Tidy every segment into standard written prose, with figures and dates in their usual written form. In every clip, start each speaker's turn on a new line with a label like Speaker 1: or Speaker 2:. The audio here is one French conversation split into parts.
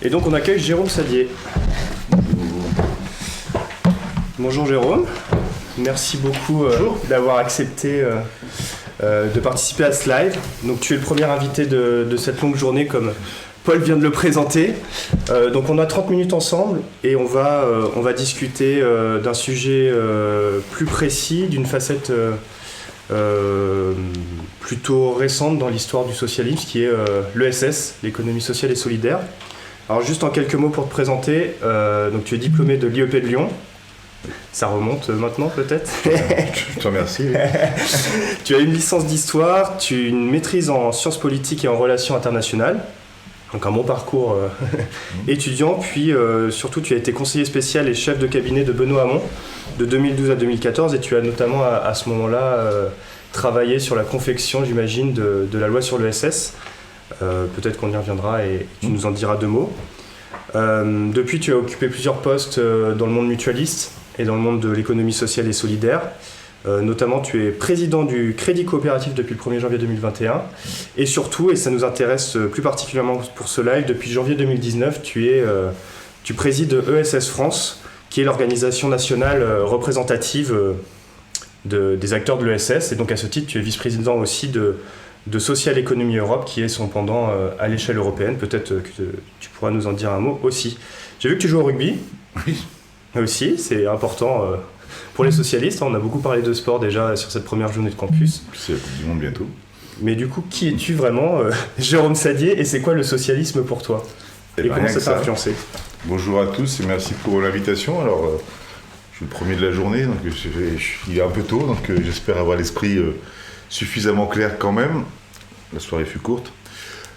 Speaker 1: Et donc on accueille Jérôme Sadier. Bonjour Jérôme, merci beaucoup d'avoir accepté de participer à ce live. Donc tu es le premier invité de cette longue journée comme Paul vient de le présenter. Donc on a 30 minutes ensemble et on va discuter d'un sujet plus précis, d'une facette plutôt récente dans l'histoire du socialisme qui est l'ESS, l'économie sociale et solidaire. Alors juste en quelques mots pour te présenter, donc tu es diplômé de l'IEP de Lyon. Ça remonte maintenant peut-être.
Speaker 2: Je te remercie.
Speaker 1: Tu as une licence d'histoire, tu as une maîtrise en sciences politiques et en relations internationales. Donc un bon parcours étudiant, puis surtout tu as été conseiller spécial et chef de cabinet de Benoît Hamon de 2012 à 2014 et tu as notamment à ce moment-là travaillé sur la confection, j'imagine, de la loi sur l'ESS. Peut-être qu'on y reviendra et tu nous en diras deux mots. Depuis, tu as occupé plusieurs postes dans le monde mutualiste et dans le monde de l'économie sociale et solidaire. Notamment, tu es président du Crédit Coopératif depuis le 1er janvier 2021. Et surtout, et ça nous intéresse plus particulièrement pour ce live, depuis janvier 2019, tu présides ESS France, qui est l'organisation nationale représentative des acteurs de l'ESS. Et donc, à ce titre, tu es vice-président aussi de Social Economy Europe, qui est son pendant à l'échelle européenne. Peut-être que tu pourras nous en dire un mot aussi. J'ai vu que tu joues au rugby.
Speaker 2: Oui.
Speaker 1: Aussi, c'est important pour les socialistes. On a beaucoup parlé de sport déjà sur cette première journée de campus.
Speaker 2: C'est la Coupe du Monde bientôt.
Speaker 1: Mais du coup, qui es-tu vraiment, Jérôme Sadier, et c'est quoi le socialisme pour toi ? Et comment ça t'a influencé ?
Speaker 2: Bonjour à tous et merci pour l'invitation. Alors, je suis le premier de la journée, donc il est un peu tôt, donc j'espère avoir l'esprit suffisamment clair quand même. La soirée fut courte.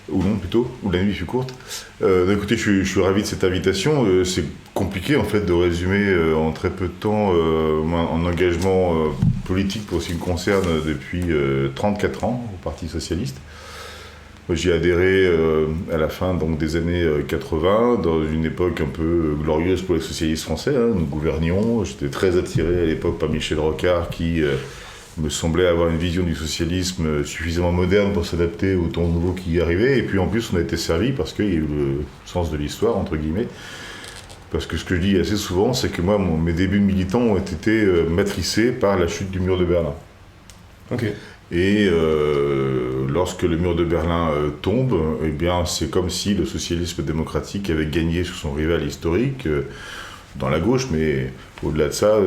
Speaker 2: Ou non plutôt, ou la nuit fut courte. Écoutez, je suis ravi de cette invitation. C'est compliqué en fait de résumer en très peu de temps mon engagement politique pour ce qui me concerne depuis 34 ans au Parti Socialiste. J'y ai adhéré à la fin donc, des années 80, dans une époque un peu glorieuse pour les socialistes français. Nous gouvernions, j'étais très attiré à l'époque par Michel Rocard qui me semblait avoir une vision du socialisme suffisamment moderne pour s'adapter au temps nouveau qui y arrivait. Et puis en plus, on a été servi parce qu'il y a eu le sens de l'histoire, entre guillemets. Parce que ce que je dis assez souvent, c'est que moi, mes débuts militants ont été matricés par la chute du mur de Berlin.
Speaker 1: Okay.
Speaker 2: Et lorsque le mur de Berlin tombe, eh bien, c'est comme si le socialisme démocratique avait gagné sur son rival historique, dans la gauche, mais au-delà de ça,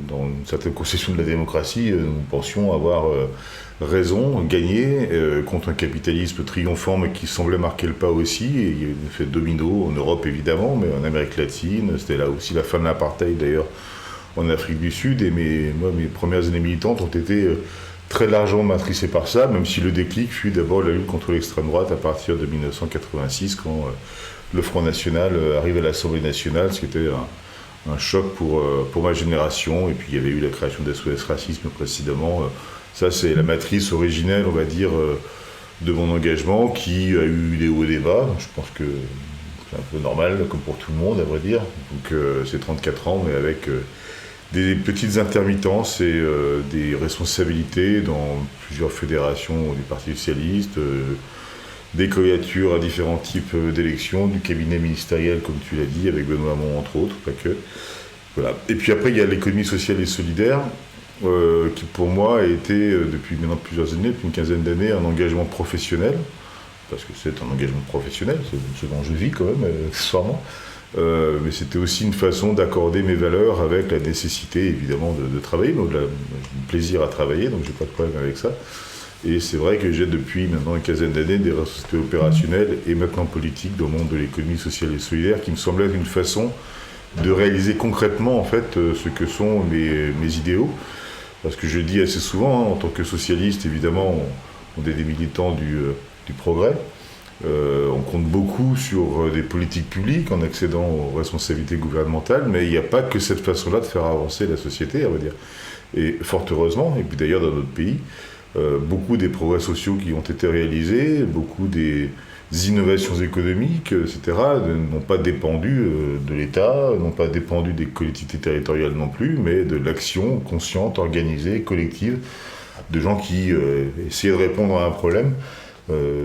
Speaker 2: dans une certaine conception de la démocratie, nous pensions avoir raison, gagné contre un capitalisme triomphant, mais qui semblait marquer le pas aussi. Et il y a eu un effet domino en Europe, évidemment, mais en Amérique latine. C'était là aussi la fin de l'apartheid, d'ailleurs, en Afrique du Sud. Et mes premières années militantes ont été très largement matricées par ça, même si le déclic fut d'abord la lutte contre l'extrême droite à partir de 1986, quand le Front National arrive à l'Assemblée nationale, ce qui était un choc pour ma génération. Et puis il y avait eu la création de SOS Racisme précédemment. Ça, c'est la matrice originelle, on va dire, de mon engagement, qui a eu des hauts et des bas. Je pense que c'est un peu normal, comme pour tout le monde, à vrai dire. Donc c'est 34 ans, mais avec des petites intermittences et des responsabilités dans plusieurs fédérations du Parti Socialiste, des candidatures à différents types d'élections, du cabinet ministériel, comme tu l'as dit, avec Benoît Hamon, entre autres, pas que. Voilà. Et puis après, il y a l'économie sociale et solidaire, qui pour moi a été, depuis maintenant plusieurs années, depuis une quinzaine d'années, un engagement professionnel, parce que c'est un engagement professionnel, c'est ce dont je vis quand même, accessoirement. Mais c'était aussi une façon d'accorder mes valeurs avec la nécessité, évidemment, de travailler, donc le plaisir à travailler, donc j'ai pas de problème avec ça. Et c'est vrai que j'ai depuis maintenant une quinzaine d'années des responsabilités opérationnelles et maintenant politiques dans le monde de l'économie sociale et solidaire qui me semblait être une façon de réaliser concrètement en fait ce que sont mes idéaux. Parce que je dis assez souvent, en tant que socialiste, évidemment, on est des militants du progrès. On compte beaucoup sur des politiques publiques en accédant aux responsabilités gouvernementales, mais il n'y a pas que cette façon-là de faire avancer la société, à vrai dire. Et fort heureusement, et puis d'ailleurs dans notre pays, beaucoup des progrès sociaux qui ont été réalisés, beaucoup des innovations économiques, etc., n'ont pas dépendu de l'État, n'ont pas dépendu des collectivités territoriales non plus, mais de l'action consciente, organisée, collective, de gens qui essayaient de répondre à un problème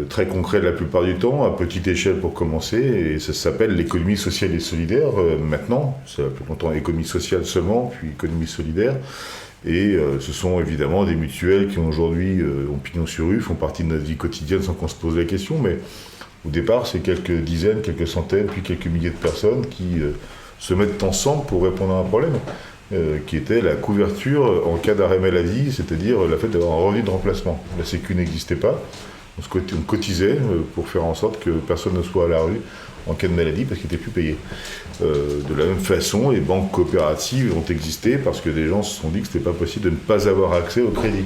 Speaker 2: très concret la plupart du temps, à petite échelle pour commencer, et ça s'appelle l'économie sociale et solidaire maintenant. Ça plus longtemps économie sociale seulement, puis économie solidaire. Et ce sont évidemment des mutuelles qui aujourd'hui ont pignon sur rue, font partie de notre vie quotidienne sans qu'on se pose la question, mais au départ c'est quelques dizaines, quelques centaines, puis quelques milliers de personnes qui se mettent ensemble pour répondre à un problème, qui était la couverture en cas d'arrêt maladie, c'est-à-dire le fait d'avoir un revenu de remplacement. La Sécu n'existait pas. On cotisait pour faire en sorte que personne ne soit à la rue en cas de maladie parce qu'il n'était plus payé. De la même façon, les banques coopératives ont existé parce que des gens se sont dit que ce n'était pas possible de ne pas avoir accès au crédit.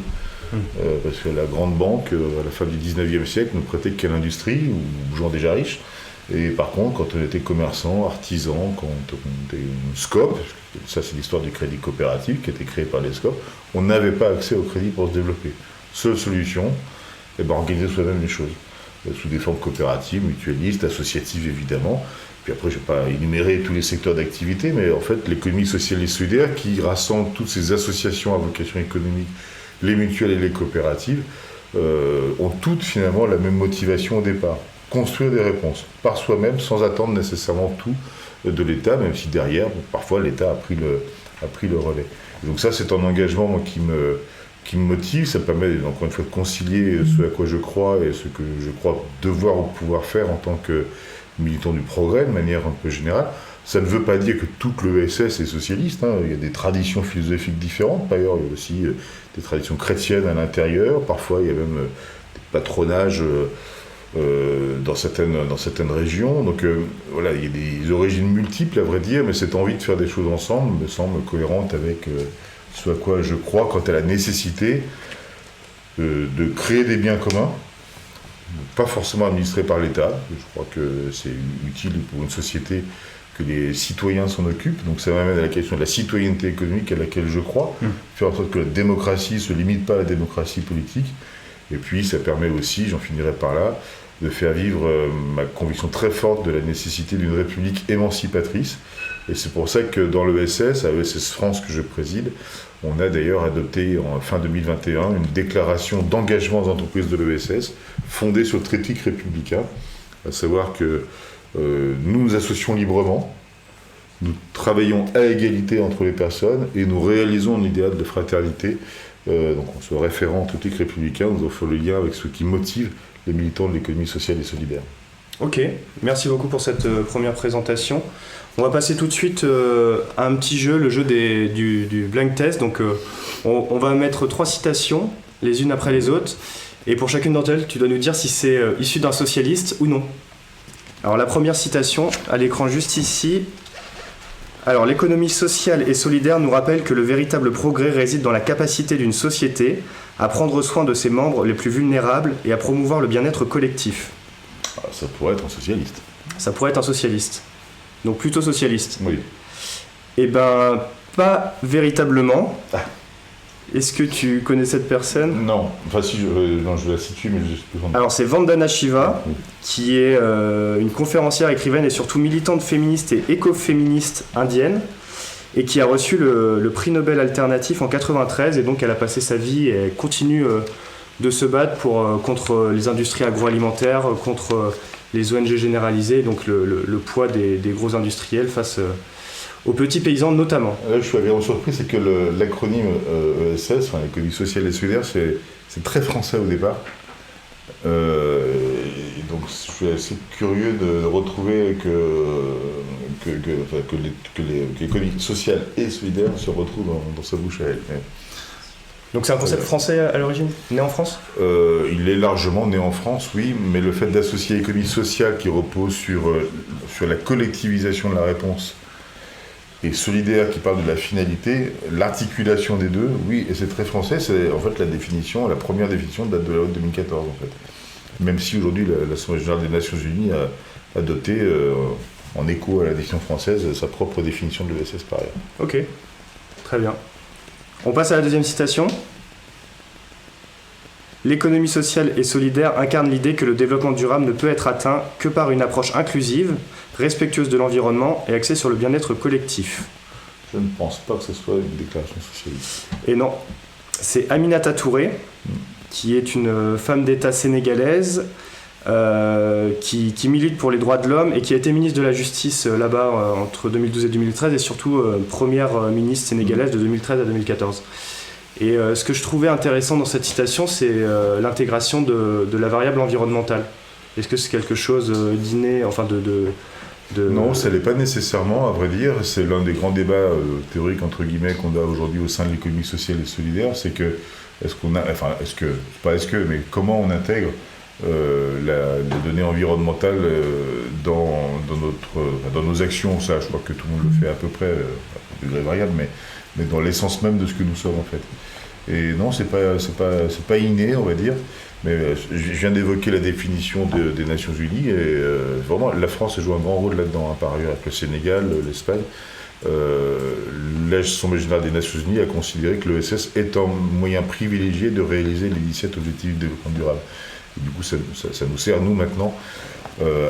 Speaker 2: Parce que la grande banque, à la fin du 19e siècle, ne prêtait qu'à l'industrie ou aux gens déjà riches. Et par contre, quand on était commerçant, artisan, quand on était une SCOP, ça c'est l'histoire du crédit coopératif qui a été créé par les SCOP, on n'avait pas accès au crédit pour se développer. Seule solution, organiser soi-même les choses, sous des formes coopératives, mutualistes, associatives évidemment. Puis après, je ne vais pas énumérer tous les secteurs d'activité, mais en fait, l'économie sociale et solidaire qui rassemble toutes ces associations à vocation économique, les mutuelles et les coopératives, ont toutes finalement la même motivation au départ. Construire des réponses par soi-même sans attendre nécessairement tout de l'État, même si derrière, parfois l'État a pris le relais. Et donc ça, c'est un engagement moi, qui me motive, ça permet encore une fois de concilier ce à quoi je crois et ce que je crois devoir ou pouvoir faire en tant que militant du progrès de manière un peu générale. Ça ne veut pas dire que toute l'ESS est socialiste, hein. Il y a des traditions philosophiques différentes, d'ailleurs il y a aussi des traditions chrétiennes à l'intérieur, parfois il y a même des patronages dans certaines régions, donc voilà, il y a des origines multiples à vrai dire, mais cette envie de faire des choses ensemble me semble cohérente avec ce à quoi je crois quant à la nécessité de créer des biens communs, pas forcément administrés par l'État. Je crois que c'est utile pour une société que les citoyens s'en occupent. Donc ça m'amène à la question de la citoyenneté économique à laquelle je crois, faire en sorte que la démocratie ne se limite pas à la démocratie politique. Et puis ça permet aussi, j'en finirai par là, de faire vivre ma conviction très forte de la nécessité d'une république émancipatrice. Et c'est pour ça que dans l'ESS, à ESS France que je préside, on a d'ailleurs adopté en fin 2021 une déclaration d'engagement des entreprises de l'ESS fondée sur le triptyque républicain, à savoir que nous nous associons librement, nous travaillons à égalité entre les personnes et nous réalisons un idéal de fraternité. Donc en se référant au triptyque républicain, nous offrons le lien avec ce qui motive les militants de l'économie sociale et solidaire.
Speaker 1: Ok, merci beaucoup pour cette première présentation. On va passer tout de suite à un petit jeu, le jeu du blind test. Donc on va mettre 3 citations, les unes après les autres, et pour chacune d'entre elles, tu dois nous dire si c'est issu d'un socialiste ou non. Alors la première citation, à l'écran juste ici. Alors l'économie sociale et solidaire nous rappelle que le véritable progrès réside dans la capacité d'une société à prendre soin de ses membres les plus vulnérables et à promouvoir le bien-être collectif.
Speaker 2: Ah, ça pourrait être un socialiste.
Speaker 1: Ça pourrait être un socialiste. Donc plutôt socialiste.
Speaker 2: Oui.
Speaker 1: Eh ben, pas véritablement. Ah. Est-ce que tu connais cette personne ?
Speaker 2: Non. Enfin si, je la situe, mais je ne sais plus.
Speaker 1: Alors c'est Vandana Shiva, qui est une conférencière, écrivaine et surtout militante féministe et écoféministe indienne, et qui a reçu le prix Nobel alternatif en 1993, et donc elle a passé sa vie et elle continue de se battre contre les industries agroalimentaires, contre les ONG généralisées, donc le poids des gros industriels face aux petits paysans notamment.
Speaker 2: Là, je suis agréablement surpris, c'est que l'acronyme ESS, enfin l'économie sociale et solidaire, c'est très français au départ. Et donc je suis assez curieux de retrouver que l'économie sociale et solidaire se retrouvent dans sa bouche à elle. Mais,
Speaker 1: donc c'est un concept français à l'origine, né en France ?
Speaker 2: Il est largement né en France, oui, mais le fait d'associer l'économie sociale qui repose sur la collectivisation de la réponse et solidaire qui parle de la finalité, l'articulation des deux, oui, et c'est très français, c'est en fait la première définition date de la loi de 2014 en fait. Même si aujourd'hui l'Assemblée générale des Nations Unies a adopté, en écho à la définition française, sa propre définition de l'ESS par ailleurs.
Speaker 1: Ok, très bien. On passe à la deuxième citation. L'économie sociale et solidaire incarne l'idée que le développement durable ne peut être atteint que par une approche inclusive, respectueuse de l'environnement et axée sur le bien-être collectif.
Speaker 2: Je ne pense pas que ce soit une déclaration socialiste.
Speaker 1: Et non, c'est Aminata Touré qui est une femme d'État sénégalaise qui milite pour les droits de l'homme et qui a été ministre de la Justice là-bas entre 2012 et 2013 et surtout première ministre sénégalaise de 2013 à 2014. Et ce que je trouvais intéressant dans cette citation, c'est l'intégration de la variable environnementale. Est-ce que c'est quelque chose d'inné, enfin
Speaker 2: Non, ça l'est pas nécessairement, à vrai dire. C'est l'un des grands débats théoriques, entre guillemets, qu'on a aujourd'hui au sein de l'économie sociale et solidaire. C'est que, mais comment on intègre les données environnementales dans nos actions. Ça, je crois que tout le monde le fait à peu près, à degré variable, mais dans l'essence même de ce que nous sommes, en fait. Et non, c'est pas inné, on va dire. Mais je viens d'évoquer la définition des Nations Unies et vraiment la France joue un grand rôle là-dedans, hein, par ailleurs avec le Sénégal, l'Espagne. L'Assemblée générale des Nations Unies a considéré que l'ESS est un moyen privilégié de réaliser les 17 objectifs de développement durable. Et du coup, ça nous sert, nous, maintenant,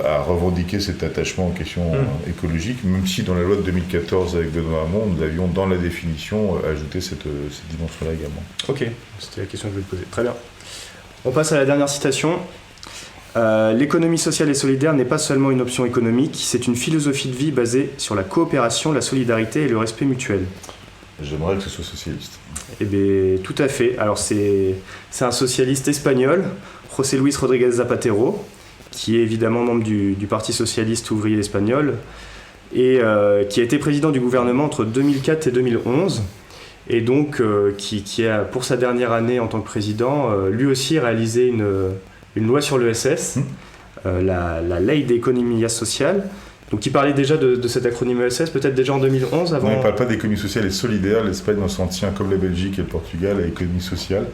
Speaker 2: à revendiquer cet attachement aux questions écologiques, même si dans la loi de 2014 avec Benoît Hamon, nous avions dans la définition ajouté cette dimension-là également.
Speaker 1: Ok, c'était la question que je voulais te poser. Très bien. On passe à la dernière citation. L'économie sociale et solidaire n'est pas seulement une option économique, c'est une philosophie de vie basée sur la coopération, la solidarité et le respect mutuel.
Speaker 2: J'aimerais que ce soit socialiste.
Speaker 1: Eh bien, tout à fait. Alors, c'est un socialiste espagnol, José Luis Rodríguez Zapatero, qui est évidemment membre du Parti socialiste ouvrier espagnol et qui a été président du gouvernement entre 2004 et 2011. Et donc, qui a, pour sa dernière année en tant que président, lui aussi réalisé une loi sur l'ESS, la Ley de Economía Social, donc qui parlait déjà de cet acronyme ESS, peut-être déjà en 2011 avant...
Speaker 2: Non, il ne parle pas d'économie sociale et solidaire. L'Espagne s'en tient, comme la Belgique et le Portugal, à l'économie sociale.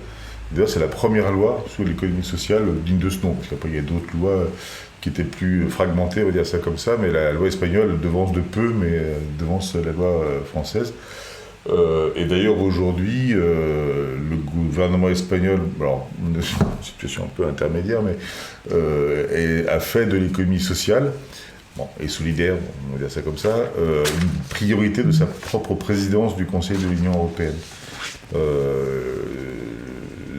Speaker 2: D'ailleurs, c'est la première loi sur l'économie sociale digne de ce nom, parce qu'après, il y a d'autres lois qui étaient plus fragmentées, on va dire ça comme ça, mais la loi espagnole devance de peu, mais devance la loi française. Et d'ailleurs aujourd'hui, le gouvernement espagnol, alors une situation un peu intermédiaire, mais a fait de l'économie sociale et solidaire, on va dire ça comme ça, une priorité de sa propre présidence du Conseil de l'Union européenne.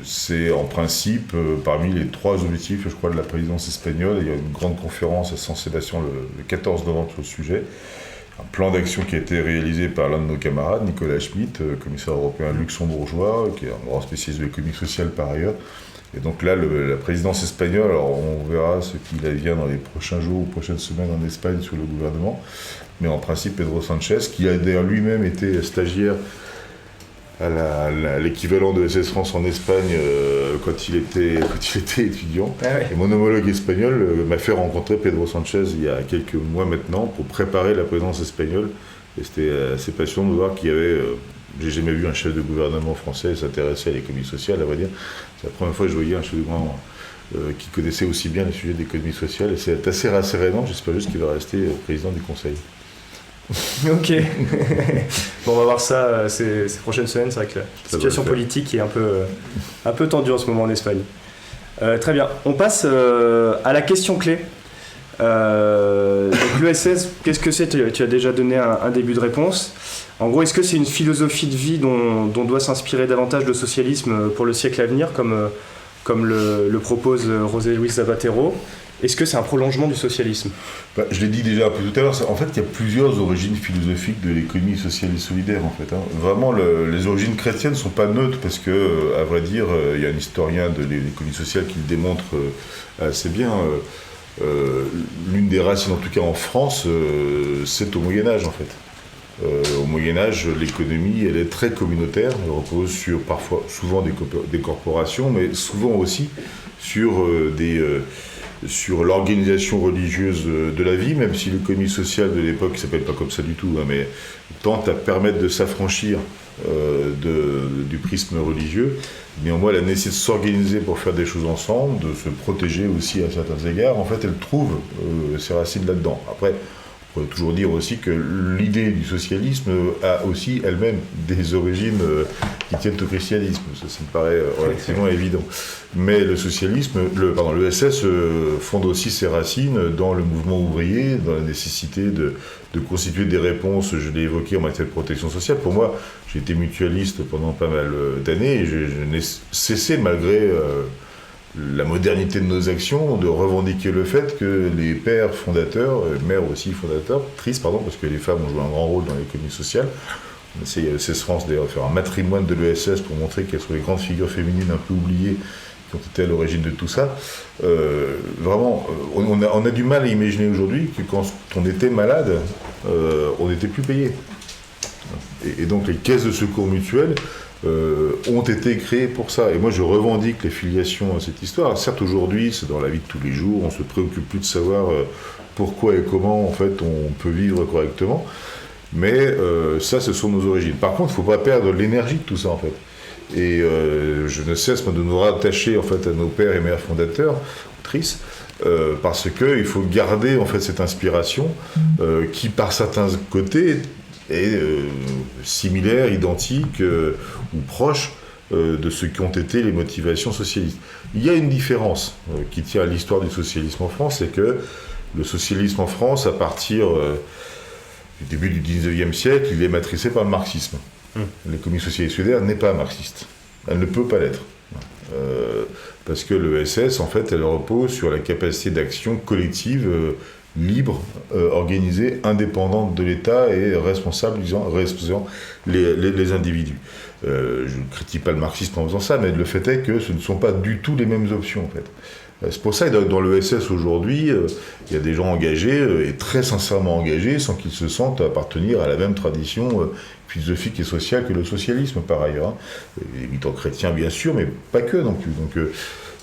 Speaker 2: C'est en principe parmi les 3 objectifs, je crois, de la présidence espagnole. Il y a une grande conférence à San Sebastián le 14 novembre sur le sujet. Un plan d'action qui a été réalisé par l'un de nos camarades, Nicolas Schmitt, commissaire européen luxembourgeois, qui est un grand spécialiste de l'économie sociale par ailleurs. Et donc là, la présidence espagnole, alors on verra ce qu'il advient dans les prochains jours ou prochaines semaines en Espagne sur le gouvernement, mais en principe, Pedro Sánchez, qui a d'ailleurs lui-même été stagiaire à l'équivalent de SS France en Espagne quand il était étudiant. Ah ouais. Et mon homologue espagnol m'a fait rencontrer Pedro Sánchez il y a quelques mois maintenant pour préparer la présidence espagnole. Et c'était assez passionnant de voir qu'il y avait... j'ai jamais vu un chef de gouvernement français s'intéresser à l'économie sociale, à vrai dire. C'est la première fois que je voyais un chef de gouvernement qui connaissait aussi bien les sujets d'économie sociale. Et c'est assez rassurant. J'espère juste qu'il va rester président du Conseil.
Speaker 1: Ok. Bon, on va voir ça ces prochaines semaines. C'est vrai que la situation politique est un peu tendue en ce moment en Espagne. Très bien. On passe à la question clé. Donc l'ESS, qu'est-ce que c'est ? Tu as déjà donné un début de réponse. En gros, est-ce que c'est une philosophie de vie dont doit s'inspirer davantage le socialisme pour le siècle à venir, comme le propose José Luis Zapatero ? Est-ce que c'est un prolongement du socialisme ?
Speaker 2: Je l'ai dit déjà un peu tout à l'heure, en fait, il y a plusieurs origines philosophiques de l'économie sociale et solidaire, en fait. Vraiment, les origines chrétiennes ne sont pas neutres, parce que, à vrai dire, il y a un historien de l'économie sociale qui le démontre assez bien. L'une des racines, en tout cas en France, c'est au Moyen-Âge, en fait. Au Moyen-Âge, l'économie, elle est très communautaire, elle repose souvent des corporations, mais souvent aussi sur l'organisation religieuse de la vie, même si l'économie sociale de l'époque, qui ne s'appelle pas comme ça du tout, mais tente à permettre de s'affranchir du prisme religieux. Néanmoins, la nécessité de s'organiser pour faire des choses ensemble, de se protéger aussi à certains égards, en fait, elle trouve ses racines là-dedans. Après, On peut toujours dire aussi que l'idée du socialisme a aussi elle-même des origines qui tiennent au christianisme. Ça me paraît relativement évident. Mais le socialisme, l'ESS fonde aussi ses racines dans le mouvement ouvrier, dans la nécessité de constituer des réponses, je l'ai évoqué, en matière de protection sociale. Pour moi, j'ai été mutualiste pendant pas mal d'années et je n'ai cessé, malgré la modernité de nos actions, de revendiquer le fait que les pères fondateurs, mères aussi fondatrices, parce que les femmes ont joué un grand rôle dans l'économie sociale. On essaye à CES France d'ailleurs de faire un matrimoine de l'ESS pour montrer quelles sont les grandes figures féminines un peu oubliées qui ont été à l'origine de tout ça. Vraiment, on a du mal à imaginer aujourd'hui que quand on était malade, on n'était plus payé. Et donc les caisses de secours mutuelles ont été créées pour ça. Et moi, je revendique les filiations à cette histoire. Certes, aujourd'hui, c'est dans la vie de tous les jours, on se préoccupe plus de savoir pourquoi et comment, en fait, on peut vivre correctement. Mais ça, ce sont nos origines. Par contre, il ne faut pas perdre l'énergie de tout ça, en fait. Et je ne cesse de nous rattacher, en fait, à nos pères et mères fondateurs, autrices, parce qu'il faut garder, en fait, cette inspiration qui, par certains côtés, est similaire, identique ou proche de ce qu'ont été les motivations socialistes. Il y a une différence qui tient à l'histoire du socialisme en France, c'est que le socialisme en France, à partir du début du 19e siècle, il est matricé par le marxisme. L'économie socialiste solidaire n'est pas marxiste. Elle ne peut pas l'être. Parce que l'ESS, en fait, elle repose sur la capacité d'action collective libre, organisée, indépendante de l'État et responsabilisant les individus. Je ne critique pas le marxisme en faisant ça, mais le fait est que ce ne sont pas du tout les mêmes options, en fait. C'est pour ça que dans l'ESS aujourd'hui, il y a des gens engagés et très sincèrement engagés sans qu'ils se sentent appartenir à la même tradition philosophique et sociale que le socialisme, par ailleurs. Les militants chrétiens, bien sûr, mais pas que non plus.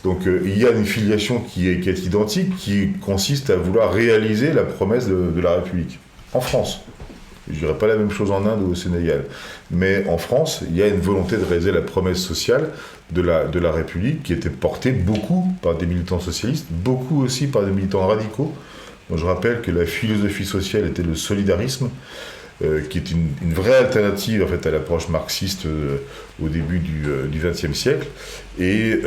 Speaker 2: Donc il y a une filiation qui est identique, qui consiste à vouloir réaliser la promesse de la République. En France. Je ne dirais pas la même chose en Inde ou au Sénégal. Mais en France, il y a une volonté de réaliser la promesse sociale de la République qui était portée beaucoup par des militants socialistes, beaucoup aussi par des militants radicaux. Moi, je rappelle que la philosophie sociale était le solidarisme, qui est une vraie alternative en fait, à l'approche marxiste au début du XXe siècle. Et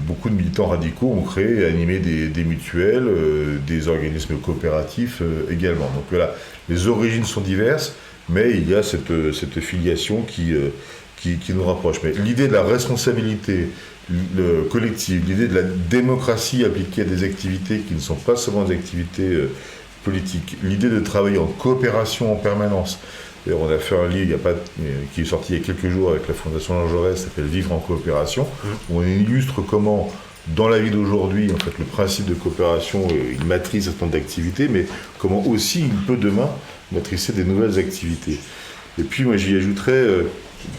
Speaker 2: beaucoup de militants radicaux ont créé et animé des mutuelles, des organismes coopératifs également. Donc voilà, les origines sont diverses, mais il y a cette filiation qui nous rapproche. Mais l'idée de la responsabilité collective, l'idée de la démocratie appliquée à des activités qui ne sont pas seulement des activités politique, l'idée de travailler en coopération en permanence. D'ailleurs, on a fait un livre qui est sorti il y a quelques jours avec la Fondation Jean Jaurès, ça s'appelle Vivre en coopération, où on illustre comment, dans la vie d'aujourd'hui, en fait, le principe de coopération, il matrice un certain nombre d'activités, mais comment aussi il peut demain matricer des nouvelles activités. Et puis, moi, j'y ajouterais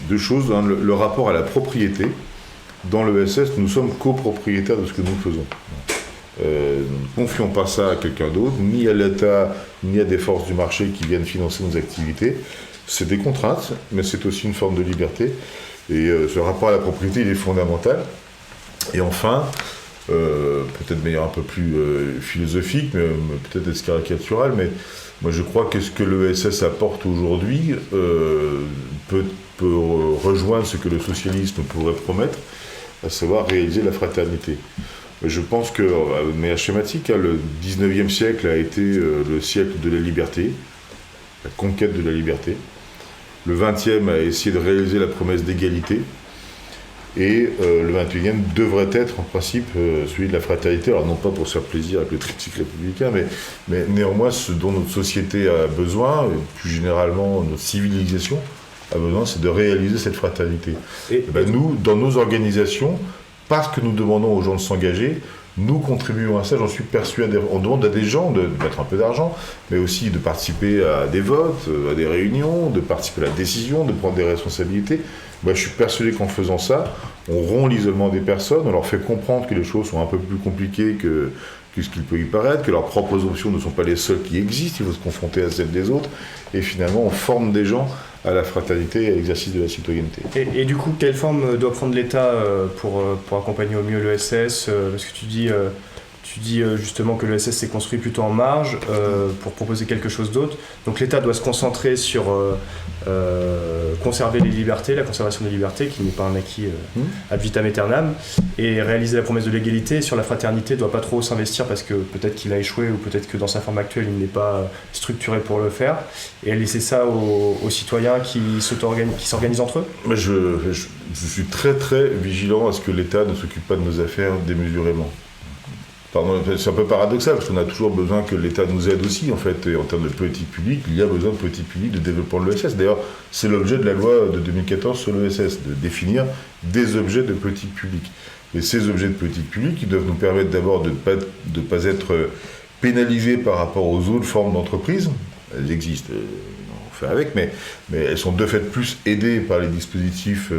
Speaker 2: deux choses. Hein, le rapport à la propriété. Dans l'ESS, nous sommes copropriétaires de ce que nous faisons. Nous ne confions pas ça à quelqu'un d'autre, ni à l'État, ni à des forces du marché qui viennent financer nos activités. C'est des contraintes, mais c'est aussi une forme de liberté. Et ce rapport à la propriété, il est fondamental. Et enfin, peut-être de manière un peu plus philosophique, mais peut-être est-ce caricatural, mais moi je crois que ce que l'ESS apporte aujourd'hui peut rejoindre ce que le socialisme pourrait promettre, à savoir réaliser la fraternité. Je pense que, de manière schématique, le 19e siècle a été le siècle de la liberté, la conquête de la liberté. Le 20e a essayé de réaliser la promesse d'égalité. Et le 21e devrait être, en principe, celui de la fraternité. Alors, non pas pour se faire plaisir avec le triptyque républicain, mais néanmoins, ce dont notre société a besoin, et plus généralement notre civilisation a besoin, c'est de réaliser cette fraternité. Et nous, dans nos organisations, parce que nous demandons aux gens de s'engager, nous contribuons à ça, j'en suis persuadé. On demande à des gens de mettre un peu d'argent, mais aussi de participer à des votes, à des réunions, de participer à la décision, de prendre des responsabilités. Je suis persuadé qu'en faisant ça, on rompt l'isolement des personnes, on leur fait comprendre que les choses sont un peu plus compliquées que ce qu'il peut y paraître, que leurs propres options ne sont pas les seules qui existent, il faut se confronter à celles des autres, et finalement on forme des gens à la fraternité et à l'exercice de la citoyenneté.
Speaker 1: Et du coup, quelle forme doit prendre l'État pour accompagner au mieux l'ESS ? Parce que tu dis Tu dis justement que l'ESS s'est construit plutôt en marge pour proposer quelque chose d'autre. Donc l'État doit se concentrer sur conserver les libertés, la conservation des libertés, qui n'est pas un acquis ad vitam aeternam, et réaliser la promesse de l'égalité. Sur la fraternité, ne doit pas trop s'investir parce que peut-être qu'il a échoué ou peut-être que dans sa forme actuelle, il n'est pas structuré pour le faire. Et laisser ça aux citoyens qui s'organisent entre eux.
Speaker 2: Mais je suis très très vigilant à ce que l'État ne s'occupe pas de nos affaires démesurément. Pardon, c'est un peu paradoxal parce qu'on a toujours besoin que l'État nous aide aussi en fait, et en termes de politique publique, il y a besoin de politique publique de développement de l'ESS. D'ailleurs, c'est l'objet de la loi de 2014 sur l'ESS, de définir des objets de politique publique. Et ces objets de politique publique, ils doivent nous permettre d'abord de ne pas être pénalisés par rapport aux autres formes d'entreprise. Elles existent, on fait avec, mais elles sont de fait plus aidées par les dispositifs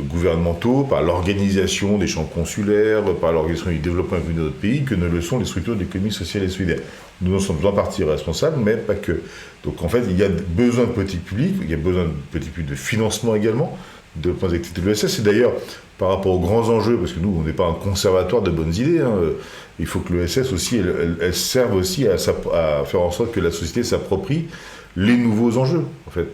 Speaker 2: gouvernementaux, par l'organisation des chambres consulaires, par l'organisation du développement économique de notre pays, que ne le sont les structures d'économie sociale et solidaire. Nous en sommes en partie responsables, mais pas que. Donc en fait, il y a besoin de politique publique, il y a besoin de politique publique de financement également, de points d'activité de l'ESS. Et d'ailleurs, par rapport aux grands enjeux, parce que nous, on n'est pas un conservatoire de bonnes idées, il faut que l'ESS aussi, elle serve aussi à faire en sorte que la société s'approprie les nouveaux enjeux, en fait.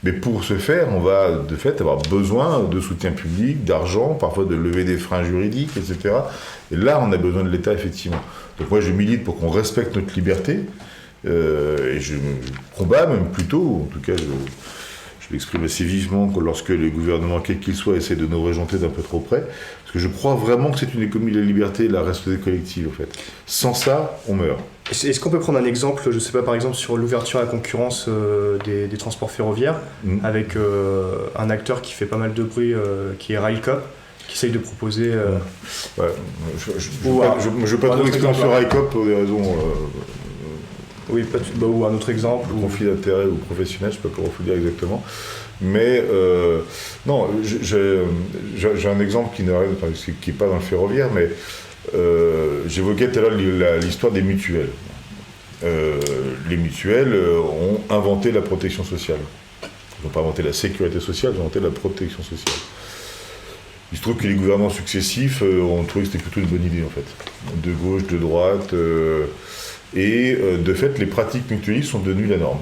Speaker 2: Mais pour ce faire, on va de fait avoir besoin de soutien public, d'argent, parfois de lever des freins juridiques, etc. Et là, on a besoin de l'État, effectivement. Donc moi, je milite pour qu'on respecte notre liberté, et je combats même plutôt, en tout cas, je l'exprime assez vivement lorsque les gouvernements, quels qu'ils soient, essaient de nous rejeter d'un peu trop près, parce que je crois vraiment que c'est une économie de la liberté et de la responsabilité collective, en fait. Sans ça, on meurt.
Speaker 1: Est-ce qu'on peut prendre un exemple, je ne sais pas, par exemple sur l'ouverture à la concurrence des transports ferroviaires, avec un acteur qui fait pas mal de bruit, qui est Railcoop, qui essaye de proposer...
Speaker 2: Ouais, je ne veux pas trop m'exprimer sur Railcoop pour des raisons...
Speaker 1: oui, ou un autre exemple.
Speaker 2: Conflit d'intérêt ou professionnel, je ne sais pas comment il faut dire exactement. Mais non, j'ai un exemple qui n'est pas dans le ferroviaire, mais j'évoquais tout à l'heure l'histoire des mutuelles. Les mutuelles ont inventé la protection sociale. Ils n'ont pas inventé la sécurité sociale, ils ont inventé la protection sociale. Il se trouve que les gouvernements successifs ont trouvé que c'était plutôt une bonne idée, en fait. De gauche, de droite... Et de fait, les pratiques mutualistes sont devenues la norme,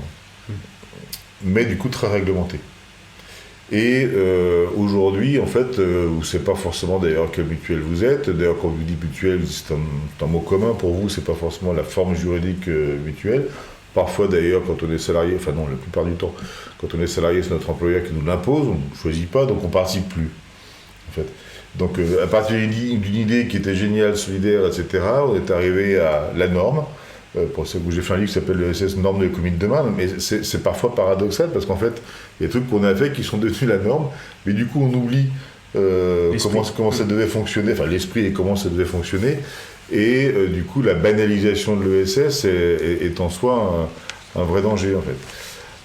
Speaker 2: mais du coup très réglementées. Et aujourd'hui, en fait, vous ne savez pas forcément d'ailleurs quelle mutuelle vous êtes. D'ailleurs, quand vous dites mutuelle, c'est un mot commun pour vous, c'est pas forcément la forme juridique mutuelle. Parfois d'ailleurs, quand on est salarié, enfin non, la plupart du temps, quand on est salarié, c'est notre employeur qui nous l'impose, on ne choisit pas, donc on ne participe plus, en fait. Donc à partir d'une idée qui était géniale, solidaire, etc., on est arrivé à la norme. Pour ça, j'ai fait un livre qui s'appelle l'ESS Norme de l'économie de demain, mais c'est parfois paradoxal parce qu'en fait, il y a des trucs qu'on a fait qui sont devenus la norme, mais du coup on oublie comment ça devait fonctionner, enfin l'esprit et comment ça devait fonctionner, et du coup la banalisation de l'ESS est en soi un vrai danger en fait.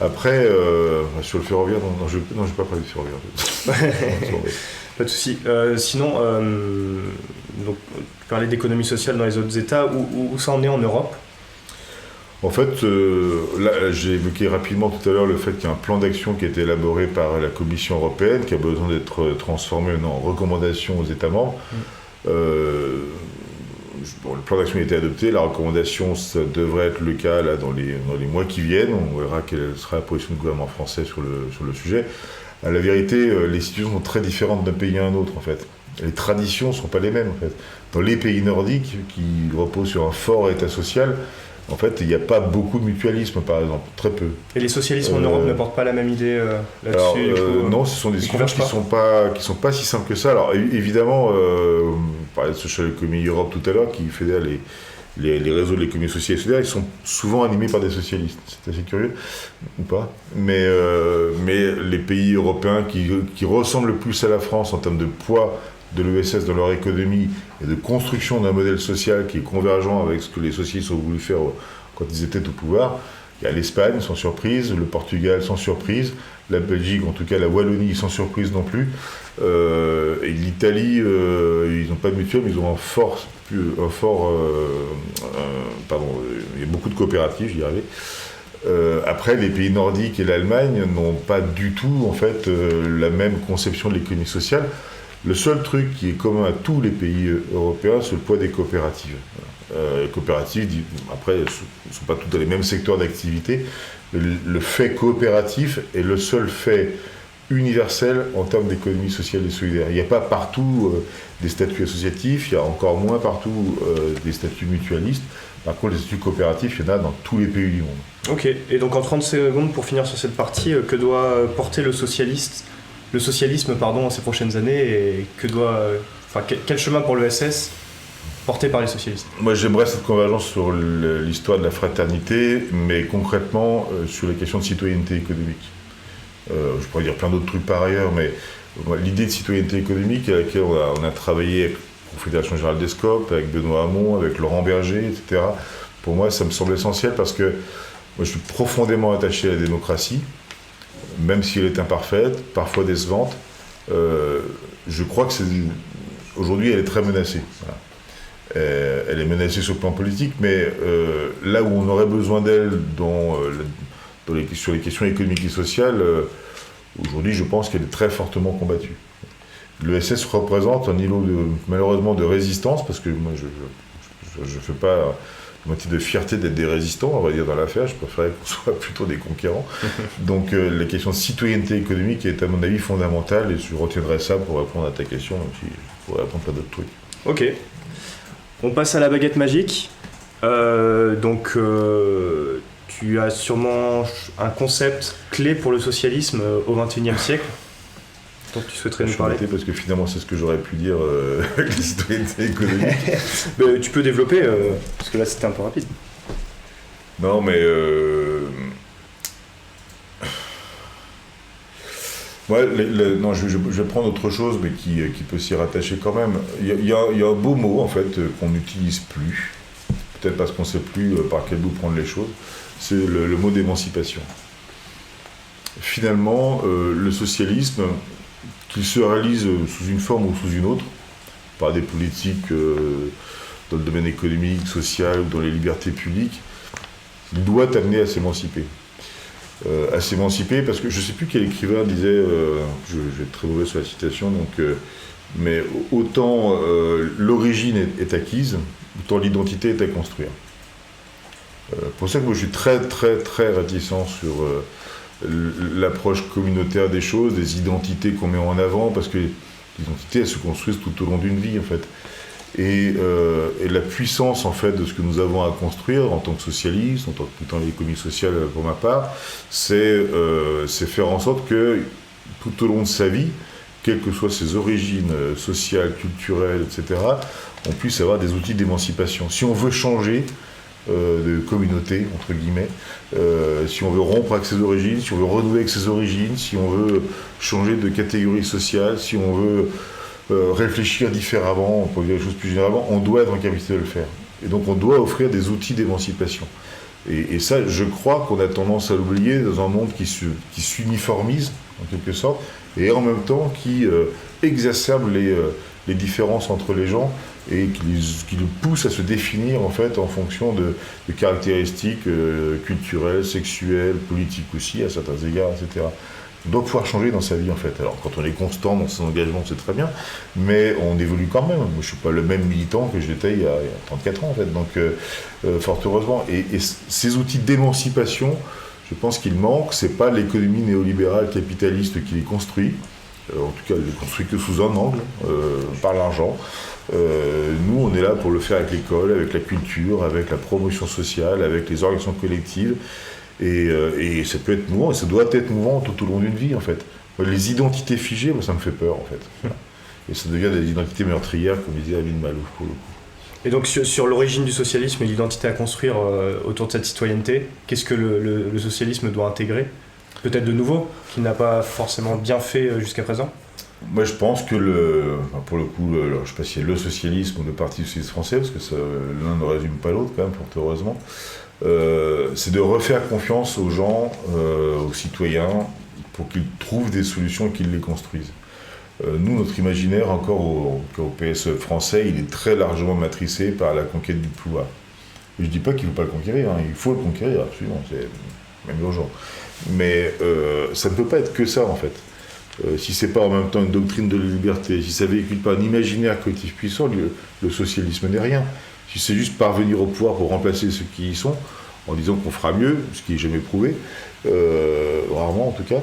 Speaker 2: Après, sur le ferroviaire, non, je n'ai pas parlé du ferroviaire. En fait.
Speaker 1: Pas de souci. Sinon, donc, tu parlais d'économie sociale dans les autres États, où ça en est en Europe ?
Speaker 2: En fait, là, j'ai évoqué rapidement tout à l'heure le fait qu'il y a un plan d'action qui a été élaboré par la Commission européenne, qui a besoin d'être transformé en recommandation aux États membres. Le plan d'action a été adopté, la recommandation, ça devrait être le cas là, dans les mois qui viennent. On verra quelle sera la position du gouvernement français sur le sujet. À la vérité, les situations sont très différentes d'un pays à un autre, en fait. Les traditions ne sont pas les mêmes, en fait. Dans les pays nordiques, qui reposent sur un fort état social, en fait, il n'y a pas beaucoup de mutualisme, par exemple, très peu.
Speaker 1: Et les socialismes en Europe ne portent pas la même idée là-dessus
Speaker 2: non, ce sont des discussions qui ne sont pas si simples que ça. Alors, évidemment, on parlait de Social Economy Europe tout à l'heure, qui fédère les réseaux de l'économie sociale et solidaire, ils sont souvent animés par des socialistes. C'est assez curieux, ou pas. Mais les pays européens qui ressemblent le plus à la France en termes de poids de l'ESS dans leur économie et de construction d'un modèle social qui est convergent avec ce que les socialistes ont voulu faire quand ils étaient au pouvoir. Il y a l'Espagne, sans surprise, le Portugal, sans surprise, la Belgique, en tout cas la Wallonie, sans surprise non plus. Et l'Italie, ils n'ont pas de mutuelle, mais ils ont il y a beaucoup de coopératives, j'y arrivais. Après, les pays nordiques et l'Allemagne n'ont pas du tout, en fait, la même conception de l'économie sociale. Le seul truc qui est commun à tous les pays européens, c'est le poids des coopératives. Les coopératives, après, ne sont pas toutes dans les mêmes secteurs d'activité. Le fait coopératif est le seul fait universel en termes d'économie sociale et solidaire. Il n'y a pas partout des statuts associatifs, il y a encore moins partout des statuts mutualistes. Par contre, les statuts coopératifs, il y en a dans tous les pays du monde.
Speaker 1: Ok, et donc en 30 secondes, pour finir sur cette partie, que doit porter le socialisme en ces prochaines années, et quel chemin pour l'ESS porté par les socialistes?
Speaker 2: Moi, j'aimerais cette convergence sur l'histoire de la fraternité, mais concrètement sur les questions de citoyenneté économique. Je pourrais dire plein d'autres trucs par ailleurs, mais l'idée de citoyenneté économique à laquelle on a travaillé avec la Confédération Générale des SCOP, avec Benoît Hamon, avec Laurent Berger, etc., pour moi, ça me semble essentiel parce que moi, je suis profondément attaché à la démocratie, même si elle est imparfaite, parfois décevante. Je crois que aujourd'hui, elle est très menacée. Voilà. Elle est menacée sur le plan politique, mais là où on aurait besoin d'elle sur les questions économiques et sociales, aujourd'hui, je pense qu'elle est très fortement combattue. L'ESS représente un îlot malheureusement de résistance, parce que moi, je ne fais pas motif de fierté d'être des résistants, on va dire, dans l'affaire. Je préférerais qu'on soit plutôt des conquérants. Donc, la question de citoyenneté économique est, à mon avis, fondamentale, et je retiendrai ça pour répondre à ta question, même si je pourrais répondre à d'autres trucs.
Speaker 1: Ok. On passe à la baguette magique. Tu as sûrement un concept clé pour le socialisme au XXIe siècle dont tu souhaiterais nous parler.
Speaker 2: Parce que finalement, c'est ce que j'aurais pu dire avec la citoyenneté économique.
Speaker 1: Tu peux développer, parce que là, c'était un peu rapide.
Speaker 2: Non, mais... je vais prendre autre chose, mais qui peut s'y rattacher quand même. Il y a un beau mot, en fait, qu'on n'utilise plus, peut-être parce qu'on ne sait plus par quel bout prendre les choses, c'est le mot d'émancipation. Finalement, le socialisme, qu'il se réalise sous une forme ou sous une autre, par des politiques dans le domaine économique, social ou dans les libertés publiques, il doit amener à s'émanciper. Parce que je ne sais plus quel écrivain disait, je vais être très mauvais sur la citation, mais autant l'origine est acquise, autant l'identité est à construire. Pour ça que moi je suis très très très réticent sur l'approche communautaire des choses, des identités qu'on met en avant, parce que les identités elles se construisent tout au long d'une vie en fait. Et la puissance en fait de ce que nous avons à construire en tant que socialistes, en tant que militant de l'économie sociale pour ma part, c'est faire en sorte que tout au long de sa vie, quelles que soient ses origines sociales, culturelles, etc., on puisse avoir des outils d'émancipation. Si on veut changer de communauté, entre guillemets, si on veut rompre avec ses origines, si on veut renouer avec ses origines, si on veut changer de catégorie sociale, si on veut réfléchir différemment, pour dire les choses plus généralement, on doit être en capacité de le faire. Et donc on doit offrir des outils d'émancipation. Et ça, je crois qu'on a tendance à l'oublier dans un monde qui s'uniformise, en quelque sorte, et en même temps qui exacerbe les différences entre les gens et qui le pousse à se définir en fait en fonction de caractéristiques culturelles, sexuelles, politiques aussi, à certains égards, etc. On doit pouvoir changer dans sa vie en fait. Alors quand on est constant dans ses engagements, c'est très bien, mais on évolue quand même. Moi, je ne suis pas le même militant que j'étais il y a 34 ans en fait, donc fort heureusement. Et ces outils d'émancipation, je pense qu'il manque. C'est pas l'économie néolibérale capitaliste qui les construit. En tout cas, elle ne les construit que sous un angle, par l'argent. Nous, on est là pour le faire avec l'école, avec la culture, avec la promotion sociale, avec les organisations collectives. Et ça peut être mouvant, et ça doit être mouvant tout au long d'une vie, en fait. Les identités figées, moi, ça me fait peur, en fait. Et ça devient des identités meurtrières, comme disait Aline Malouf, pour le coup.
Speaker 1: Et donc, sur l'origine du socialisme et l'identité à construire autour de cette citoyenneté, qu'est-ce que le socialisme doit intégrer ? Peut-être de nouveau, qu'il n'a pas forcément bien fait jusqu'à présent ?
Speaker 2: Moi, je pense que pour le coup, je ne sais pas si c'est le socialisme ou le Parti socialiste français, parce que l'un ne résume pas l'autre, quand même, fort heureusement. C'est de refaire confiance aux gens, aux citoyens, pour qu'ils trouvent des solutions et qu'ils les construisent. Nous, notre imaginaire, encore au PS français, il est très largement matricé par la conquête du pouvoir. Et je ne dis pas qu'il ne faut pas le conquérir, il faut le conquérir, absolument, c'est même urgent. Mais ça ne peut pas être que ça, en fait. si c'est pas en même temps une doctrine de la liberté, si ça véhicule pas un imaginaire collectif puissant, le socialisme n'est rien. Si c'est juste parvenir au pouvoir pour remplacer ceux qui y sont, en disant qu'on fera mieux, ce qui n'est jamais prouvé, rarement en tout cas,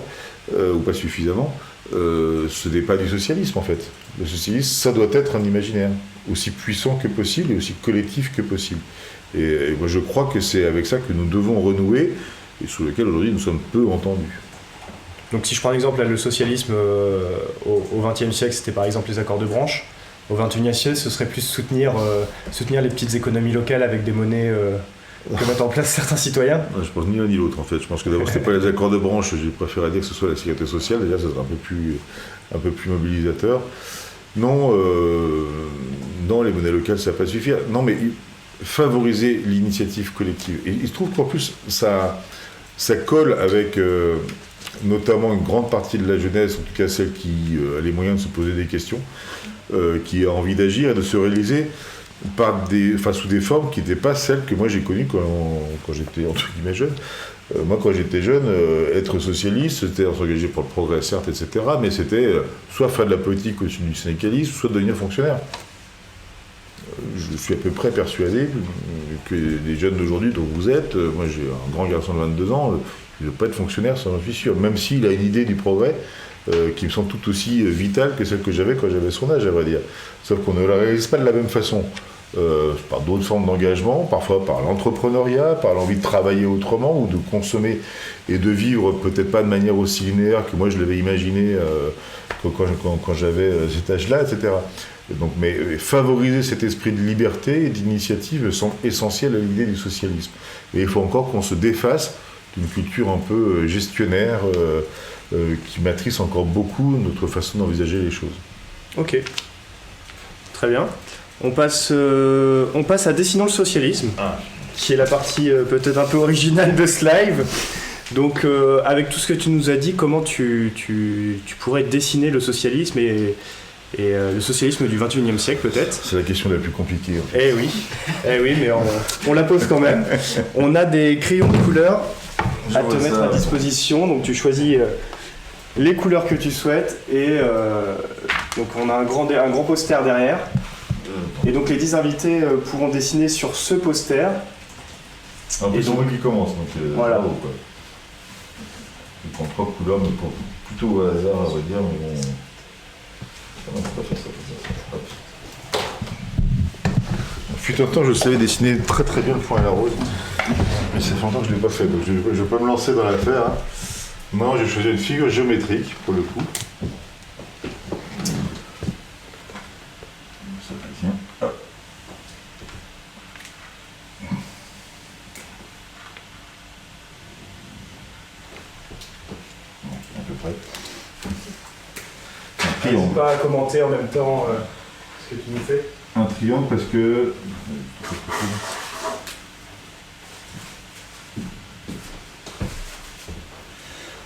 Speaker 2: ou pas suffisamment, ce n'est pas du socialisme en fait. Le socialisme, ça doit être un imaginaire, aussi puissant que possible et aussi collectif que possible. Et moi je crois que c'est avec ça que nous devons renouer, et sur lequel aujourd'hui nous sommes peu entendus.
Speaker 1: Donc si je prends un exemple, là, le socialisme au XXe siècle, c'était par exemple les accords de branche. Au XXIe siècle, ce serait plus soutenir les petites économies locales avec des monnaies que mettent en place certains citoyens.
Speaker 2: Je pense ni l'un ni l'autre en fait. Je pense que d'abord c'était pas les accords de branche, j'ai préféré dire que ce soit la sécurité sociale, déjà ça serait un peu plus mobilisateur. Non, les monnaies locales ça va pas suffire. Non mais favoriser l'initiative collective. Et il se trouve qu'en plus ça colle avec notamment une grande partie de la jeunesse, en tout cas celle qui a les moyens de se poser des questions, qui a envie d'agir et de se réaliser sous des formes qui n'étaient pas celles que moi j'ai connues quand j'étais entre guillemets jeune. Moi quand j'étais jeune, être socialiste, c'était s'engager pour le progrès certes, etc. Mais c'était soit faire de la politique au-dessus du syndicalisme, soit devenir fonctionnaire. Je suis à peu près persuadé que les jeunes d'aujourd'hui dont vous êtes, moi j'ai un grand garçon de 22 ans, il ne veut pas être fonctionnaire, ça j'en suis sûr, même s'il a une idée du progrès qui me semble tout aussi vitale que celle que j'avais quand j'avais son âge, à vrai dire. Sauf qu'on ne la réalise pas de la même façon, par d'autres formes d'engagement, parfois par l'entrepreneuriat, par l'envie de travailler autrement ou de consommer et de vivre peut-être pas de manière aussi linéaire que moi je l'avais imaginé quand j'avais cet âge-là, etc. Donc, mais favoriser cet esprit de liberté et d'initiative semble essentiel à l'idée du socialisme. Et il faut encore qu'on se défasse d'une culture un peu gestionnaire qui matrice encore beaucoup notre façon d'envisager les choses.
Speaker 1: Ok, très bien. On passe à Dessinons le socialisme, qui est la partie peut-être un peu originale de ce live. Donc avec tout ce que tu nous as dit, comment tu pourrais dessiner le socialisme et le socialisme du XXIe siècle peut-être.
Speaker 2: C'est la question la plus compliquée. En fait.
Speaker 1: Eh oui, mais on la pose quand même. On a des crayons de couleur à te mettre à disposition, donc tu choisis les couleurs que tu souhaites et donc on a un grand poster derrière. Et donc les 10 invités pourront dessiner sur ce poster.
Speaker 2: C'est moi qui commence, donc
Speaker 1: voilà.
Speaker 2: Bravo, quoi. Je prends 3 couleurs, mais plutôt au hasard, à vrai dire, mais bon. On peut pas faire ça. Fut un temps, je savais dessiner très très bien le point à la rose, mais ça fait longtemps que je ne l'ai pas fait, donc je peux me lancer dans l'affaire. Hein. Maintenant, j'ai choisi une figure géométrique, pour le coup.
Speaker 1: N'hésite pas à commenter en même temps ce que tu nous fais.
Speaker 2: Un triangle parce que...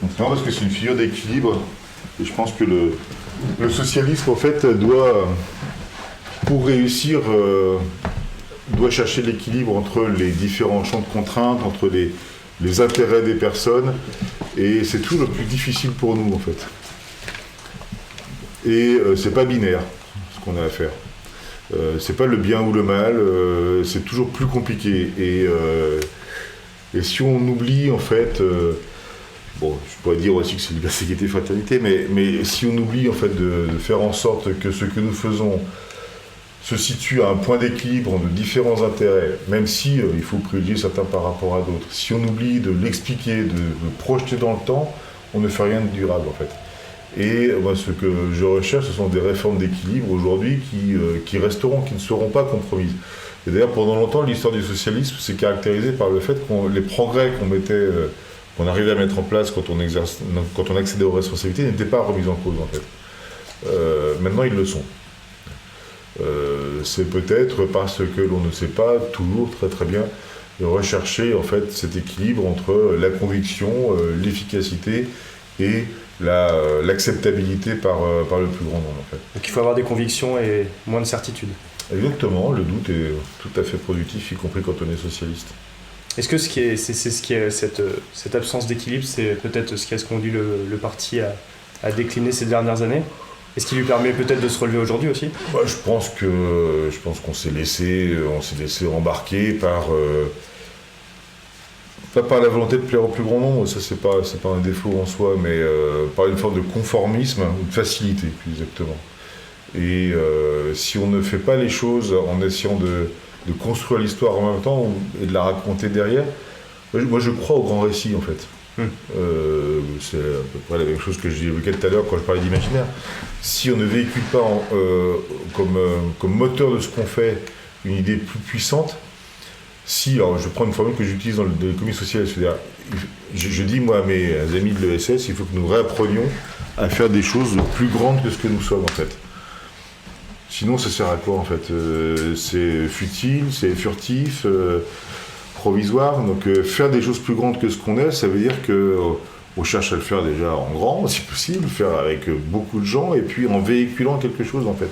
Speaker 2: Un triangle parce que c'est une figure d'équilibre. Et je pense que le socialisme, en fait, pour réussir, doit chercher l'équilibre entre les différents champs de contraintes, entre les intérêts des personnes. Et c'est toujours le plus difficile pour nous, en fait. Et c'est pas binaire, ce qu'on a à faire. C'est pas le bien ou le mal, c'est toujours plus compliqué. Et si on oublie, en fait, bon, je pourrais dire aussi que c'est liberté, égalité, fraternité, mais si on oublie, en fait, de faire en sorte que ce que nous faisons se situe à un point d'équilibre de différents intérêts, même si il faut privilégier certains par rapport à d'autres, si on oublie de l'expliquer, de le projeter dans le temps, on ne fait rien de durable, en fait. Et moi, ce que je recherche, ce sont des réformes d'équilibre aujourd'hui qui resteront, qui ne seront pas compromises. Et d'ailleurs, pendant longtemps, l'histoire du socialisme s'est caractérisée par le fait que les progrès qu'on arrivait à mettre en place quand on accédait aux responsabilités n'étaient pas remis en cause, en fait. Maintenant, ils le sont. C'est peut-être parce que l'on ne sait pas toujours très très bien rechercher en fait cet équilibre entre la conviction, l'efficacité et l'acceptabilité par le plus grand nombre, en fait.
Speaker 1: Donc il faut avoir des convictions et moins de certitude.
Speaker 2: Exactement, le doute est tout à fait productif, y compris quand on est socialiste.
Speaker 1: Est-ce que cette absence d'équilibre, c'est peut-être ce qui a conduit le parti a décliné ces dernières années? Est-ce qu'il lui permet peut-être de se relever aujourd'hui aussi?
Speaker 2: Je pense qu'on s'est laissé embarquer pas par la volonté de plaire au plus grand nombre, ça c'est pas un défaut en soi, mais par une forme de conformisme ou de facilité, plus exactement. Et si on ne fait pas les choses en essayant de construire l'histoire en même temps et de la raconter derrière, moi je crois au grand récit en fait. C'est à peu près la même chose que j'évoquais tout à l'heure quand je parlais d'imaginaire. Si on ne véhicule pas comme moteur de ce qu'on fait une idée plus puissante, alors je prends une formule que j'utilise dans l'économie sociale, c'est-à-dire, je dis moi à mes amis de l'ESS, il faut que nous réapprenions à faire des choses plus grandes que ce que nous sommes en fait. Sinon ça sert à quoi en fait? C'est futile, c'est furtif, provisoire, donc faire des choses plus grandes que ce qu'on est, ça veut dire qu'on cherche à le faire déjà en grand, si possible, faire avec beaucoup de gens, et puis en véhiculant quelque chose en fait.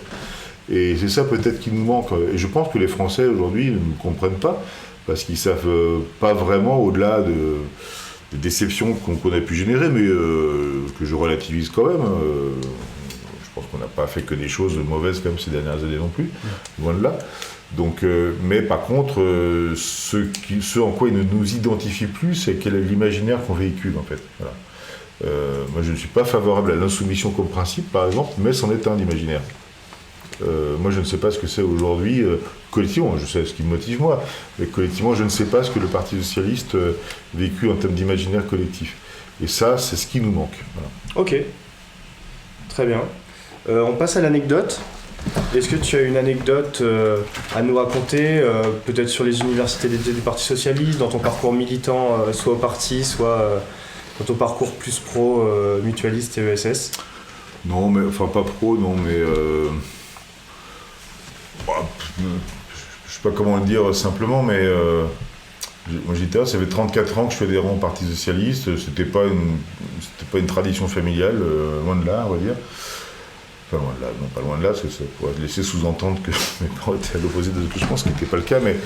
Speaker 2: Et c'est ça peut-être qui nous manque, et je pense que les Français aujourd'hui ne comprennent pas, parce qu'ils savent pas vraiment, au-delà des déceptions qu'on a pu générer, mais que je relativise quand même. Je pense qu'on n'a pas fait que des choses mauvaises comme ces dernières années non plus, loin de là. Donc, mais par contre, ce en quoi ils ne nous identifient plus, c'est quel est l'imaginaire qu'on véhicule en fait. Voilà. Moi je ne suis pas favorable à l'insoumission comme principe par exemple, mais c'en est un l'imaginaire. Moi je ne sais pas ce que c'est aujourd'hui, collectivement, je sais ce qui me motive moi, mais collectivement je ne sais pas ce que le Parti Socialiste véhicule en termes d'imaginaire collectif. Et ça, c'est ce qui nous manque. Voilà.
Speaker 1: Ok, très bien. On passe à l'anecdote. Est-ce que tu as une anecdote à nous raconter, peut-être sur les universités d'été du Parti Socialiste, dans ton parcours militant, soit au parti, soit dans ton parcours plus pro, mutualiste et ESS?
Speaker 2: Non, mais enfin pas pro, non, mais je sais pas comment le dire simplement, mais moi j'étais là, ça fait 34 ans que je suis adhérent au Parti Socialiste, c'était pas une tradition familiale, loin de là, on va dire. Enfin, loin de là, non pas loin de là, parce que ça pourrait laisser sous-entendre que mes parents étaient à l'opposé de ce que je pense, ce qui n'était pas le cas, mais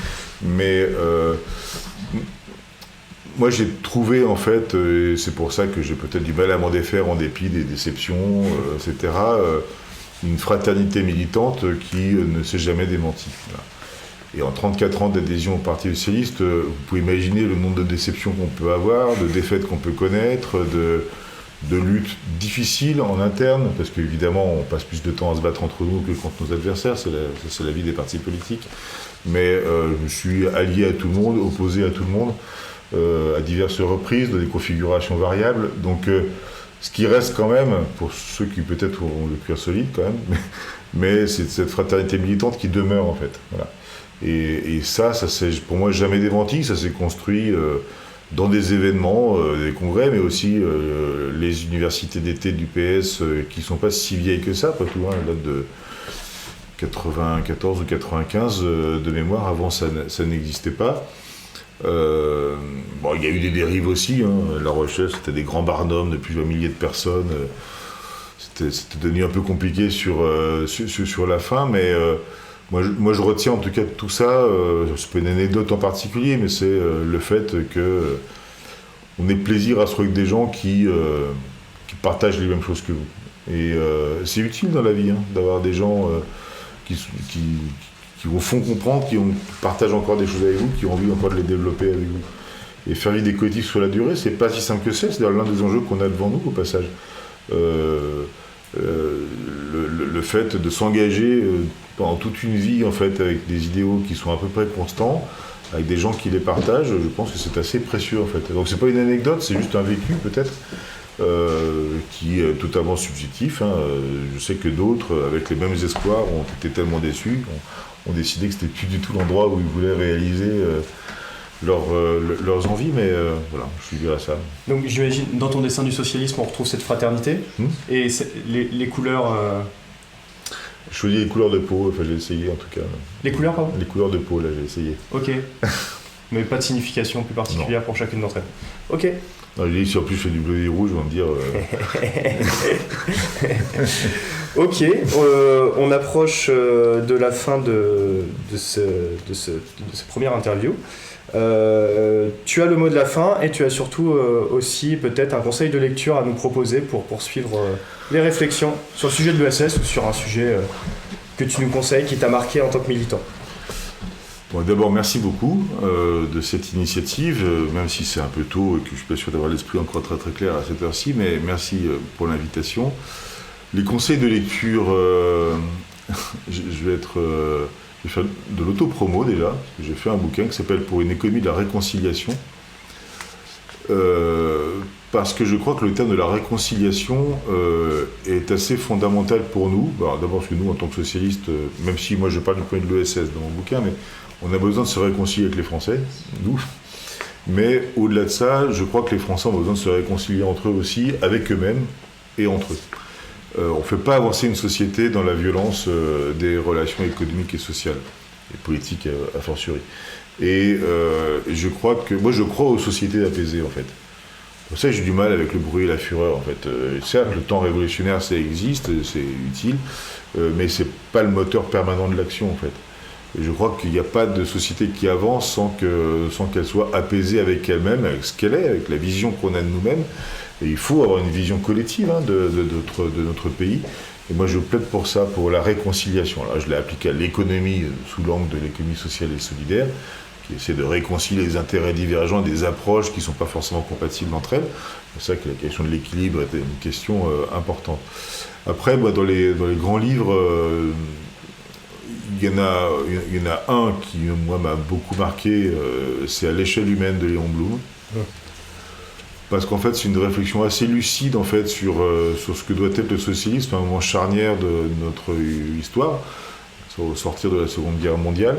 Speaker 2: moi j'ai trouvé en fait, et c'est pour ça que j'ai peut-être du mal à m'en défaire en dépit des déceptions, etc., une fraternité militante qui ne s'est jamais démentie. Voilà. Et en 34 ans d'adhésion au Parti Socialiste, vous pouvez imaginer le nombre de déceptions qu'on peut avoir, de défaites qu'on peut connaître, de luttes difficiles en interne, parce qu'évidemment on passe plus de temps à se battre entre nous que contre nos adversaires, c'est la vie des partis politiques, mais je me suis allié à tout le monde, opposé à tout le monde, à diverses reprises, dans des configurations variables, donc ce qui reste quand même, pour ceux qui peut-être ont le cuir solide quand même, mais c'est cette fraternité militante qui demeure en fait. Voilà. Et ça s'est pour moi jamais démenti, ça s'est construit dans des événements, des congrès, mais aussi les universités d'été du PS qui ne sont pas si vieilles que ça, après tout, hein, elles datent de 94 ou 95 de mémoire, avant ça n'existait pas. Il y a eu des dérives aussi, hein. La Rochelle c'était des grands barnums de plusieurs milliers de personnes, c'était devenu un peu compliqué sur la fin, mais moi je retiens en tout cas de tout ça, c'est pas une anecdote en particulier, mais c'est le fait que on ait plaisir à se retrouver avec des gens qui partagent les mêmes choses que vous. Et c'est utile dans la vie, hein, d'avoir des gens qui vous font comprendre, qui partagent encore des choses avec vous, qui ont envie encore de les développer avec vous. Et faire vivre des collectifs sur la durée, c'est pas si simple que c'est d'ailleurs l'un des enjeux qu'on a devant nous au passage. Le fait de s'engager pendant toute une vie en fait avec des idéaux qui sont à peu près constants, avec des gens qui les partagent, je pense que c'est assez précieux en fait. Donc c'est pas une anecdote, c'est juste un vécu peut-être qui est totalement subjectif. Hein. Je sais que d'autres, avec les mêmes espoirs, ont été tellement déçus, ont décidé que c'était plus du tout l'endroit où ils voulaient réaliser leurs envies, mais voilà, je suis lié à ça.
Speaker 1: Donc j'imagine, dans ton dessin du socialisme, on retrouve cette fraternité, et les couleurs...
Speaker 2: Je choisis les couleurs de peau, enfin j'ai essayé en tout cas.
Speaker 1: Les couleurs, pardon ?
Speaker 2: Les couleurs de peau, là j'ai essayé.
Speaker 1: Ok. Mais pas de signification plus particulière pour chacune d'entre elles. Ok.
Speaker 2: Non, je dis, si en plus je fais du bleu et du rouge, ils vont me dire...
Speaker 1: Ok, on approche de la fin de cette première interview. Tu as le mot de la fin et tu as surtout aussi peut-être un conseil de lecture à nous proposer pour poursuivre les réflexions sur le sujet de l'ESS ou sur un sujet que tu nous conseilles qui t'a marqué en tant que militant.
Speaker 2: Bon, d'abord, merci beaucoup de cette initiative, même si c'est un peu tôt et que je ne suis pas sûr d'avoir l'esprit encore très très clair à cette heure-ci, mais merci pour l'invitation. Les conseils de lecture, je vais faire de l'autopromo déjà, parce que j'ai fait un bouquin qui s'appelle Pour une économie de la réconciliation, parce que je crois que le thème de la réconciliation est assez fondamental pour nous. Alors, d'abord parce que nous, en tant que socialistes, même si moi je parle du point de l'ESS dans mon bouquin, mais on a besoin de se réconcilier avec les Français, nous. Mais au-delà de ça, je crois que les Français ont besoin de se réconcilier entre eux aussi, avec eux-mêmes et entre eux. On ne fait pas avancer une société dans la violence des relations économiques et sociales, et politiques a fortiori. Et je crois aux sociétés apaisées en fait. Pour ça, j'ai du mal avec le bruit et la fureur en fait. Certes, le temps révolutionnaire, ça existe, c'est utile, mais c'est pas le moteur permanent de l'action en fait. Et je crois qu'il n'y a pas de société qui avance sans qu'elle soit apaisée avec elle-même, avec ce qu'elle est, avec la vision qu'on a de nous-mêmes. Et il faut avoir une vision collective de notre pays. Et moi, je plaide pour ça, pour la réconciliation. Alors, je l'ai appliqué à l'économie sous l'angle de l'économie sociale et solidaire, qui essaie de réconcilier les intérêts divergents, des approches qui ne sont pas forcément compatibles entre elles. C'est ça que la question de l'équilibre était une question importante. Après, dans les grands livres, il y en a un qui, moi, m'a beaucoup marqué, c'est À l'échelle humaine de Léon Blum. Parce qu'en fait, c'est une réflexion assez lucide en fait, sur ce que doit être le socialisme à un moment charnière de notre histoire, au sortir de la Seconde Guerre mondiale.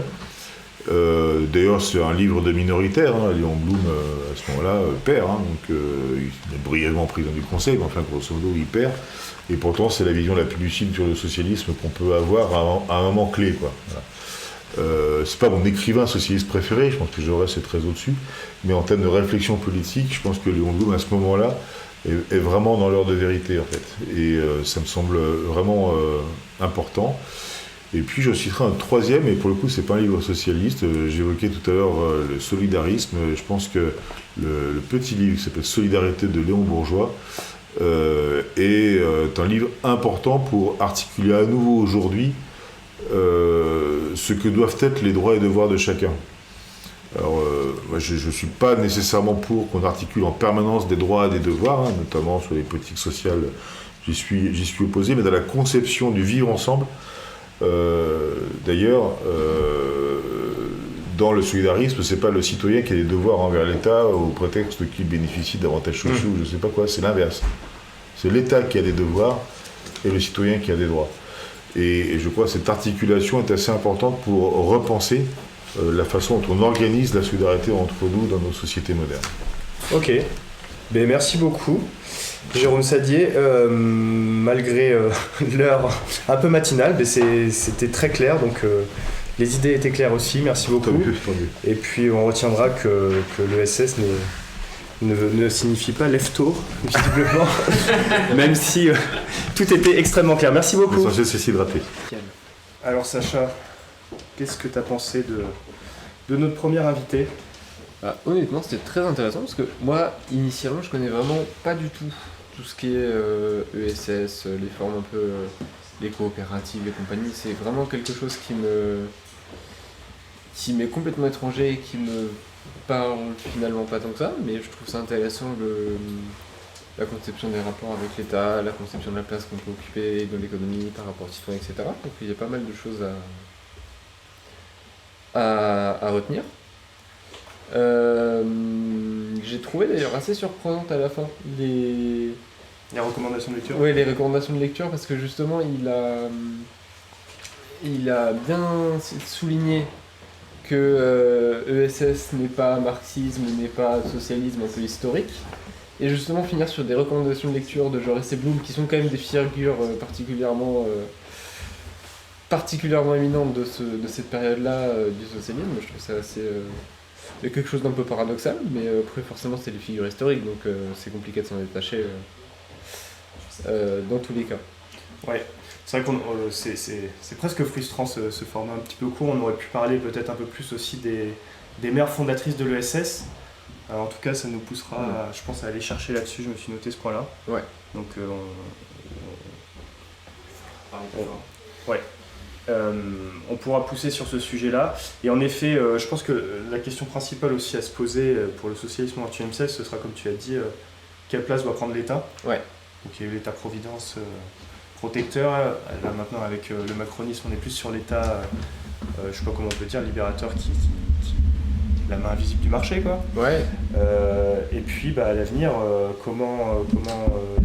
Speaker 2: D'ailleurs, c'est un livre de minoritaire. Léon Blum, à ce moment-là, perd. Donc, il est brièvement président du Conseil, mais enfin, grosso modo, il perd. Et pourtant, c'est la vision la plus lucide sur le socialisme qu'on peut avoir à un moment clé, quoi. Voilà. C'est pas mon écrivain socialiste préféré, je pense que Jaurès est très au-dessus, mais en termes de réflexion politique, je pense que Léon Blum, à ce moment-là, est vraiment dans l'heure de vérité, en fait. Et ça me semble vraiment important. Et puis, je citerai un troisième, et pour le coup, c'est pas un livre socialiste. J'évoquais tout à l'heure le solidarisme. Je pense que le petit livre qui s'appelle Solidarité de Léon Bourgeois est un livre important pour articuler à nouveau aujourd'hui ce que doivent être les droits et devoirs de chacun. Alors, moi, je ne suis pas nécessairement pour qu'on articule en permanence des droits et des devoirs, notamment sur les politiques sociales, j'y suis opposé, mais dans la conception du vivre ensemble, d'ailleurs, dans le solidarisme, c'est pas le citoyen qui a des devoirs envers l'État au prétexte qu'il bénéficie d'avantages sociaux ou je sais pas quoi, c'est l'inverse. C'est l'État qui a des devoirs et le citoyen qui a des droits. Et je crois que cette articulation est assez importante pour repenser la façon dont on organise la solidarité entre nous dans nos sociétés modernes.
Speaker 1: Ok, merci beaucoup. Jérôme Sadier, malgré l'heure un peu matinale, c'était très clair, donc les idées étaient claires aussi, merci beaucoup.
Speaker 2: Tant mieux.
Speaker 1: Et puis on retiendra que l'ESS ne signifie pas lève-tôt, visiblement, même si tout était extrêmement clair. Merci beaucoup.
Speaker 2: L'essentiel, c'est s'hydrater.
Speaker 1: Alors Sacha, qu'est-ce que tu as pensé de notre premier invité ?
Speaker 3: Honnêtement, c'était très intéressant parce que moi, initialement, je connais vraiment pas du tout ce qui est ESS, les formes un peu, les coopératives et compagnie. C'est vraiment quelque chose qui m'est complètement étranger et qui me parle finalement pas tant que ça, mais je trouve ça intéressant la conception des rapports avec l'État, la conception de la place qu'on peut occuper dans l'économie par rapport aux citoyens, etc. Donc il y a pas mal de choses à retenir. J'ai trouvé d'ailleurs assez surprenante à la fin les
Speaker 1: recommandations de lecture.
Speaker 3: Oui, les recommandations de lecture, parce que justement il a bien souligné que ESS n'est pas marxisme, n'est pas socialisme un peu historique, et justement finir sur des recommandations de lecture de Jaurès et Blum, qui sont quand même des figures particulièrement éminentes de cette période-là du socialisme. Je trouve ça Il y a quelque chose d'un peu paradoxal, mais après forcément c'est des figures historiques, donc c'est compliqué de s'en détacher dans tous les cas.
Speaker 1: Ouais, c'est vrai que c'est presque frustrant ce format un petit peu court. On aurait pu parler peut-être un peu plus aussi des mères fondatrices de l'ESS. En tout cas, ça nous poussera, je pense, à aller chercher là-dessus. Je me suis noté ce point-là.
Speaker 3: Ouais.
Speaker 1: Donc, on pourra pousser sur ce sujet-là. Et en effet, je pense que la question principale aussi à se poser pour le socialisme au XXIe siècle, ce sera, comme tu as dit, quelle place doit prendre l'État.
Speaker 3: Ouais.
Speaker 1: Donc il y a eu l'État-providence protecteur. Là maintenant, avec le macronisme, on est plus sur l'État, je ne sais pas comment on peut dire, libérateur qui la main invisible du marché, quoi.
Speaker 3: Ouais.
Speaker 1: Et puis à l'avenir, comment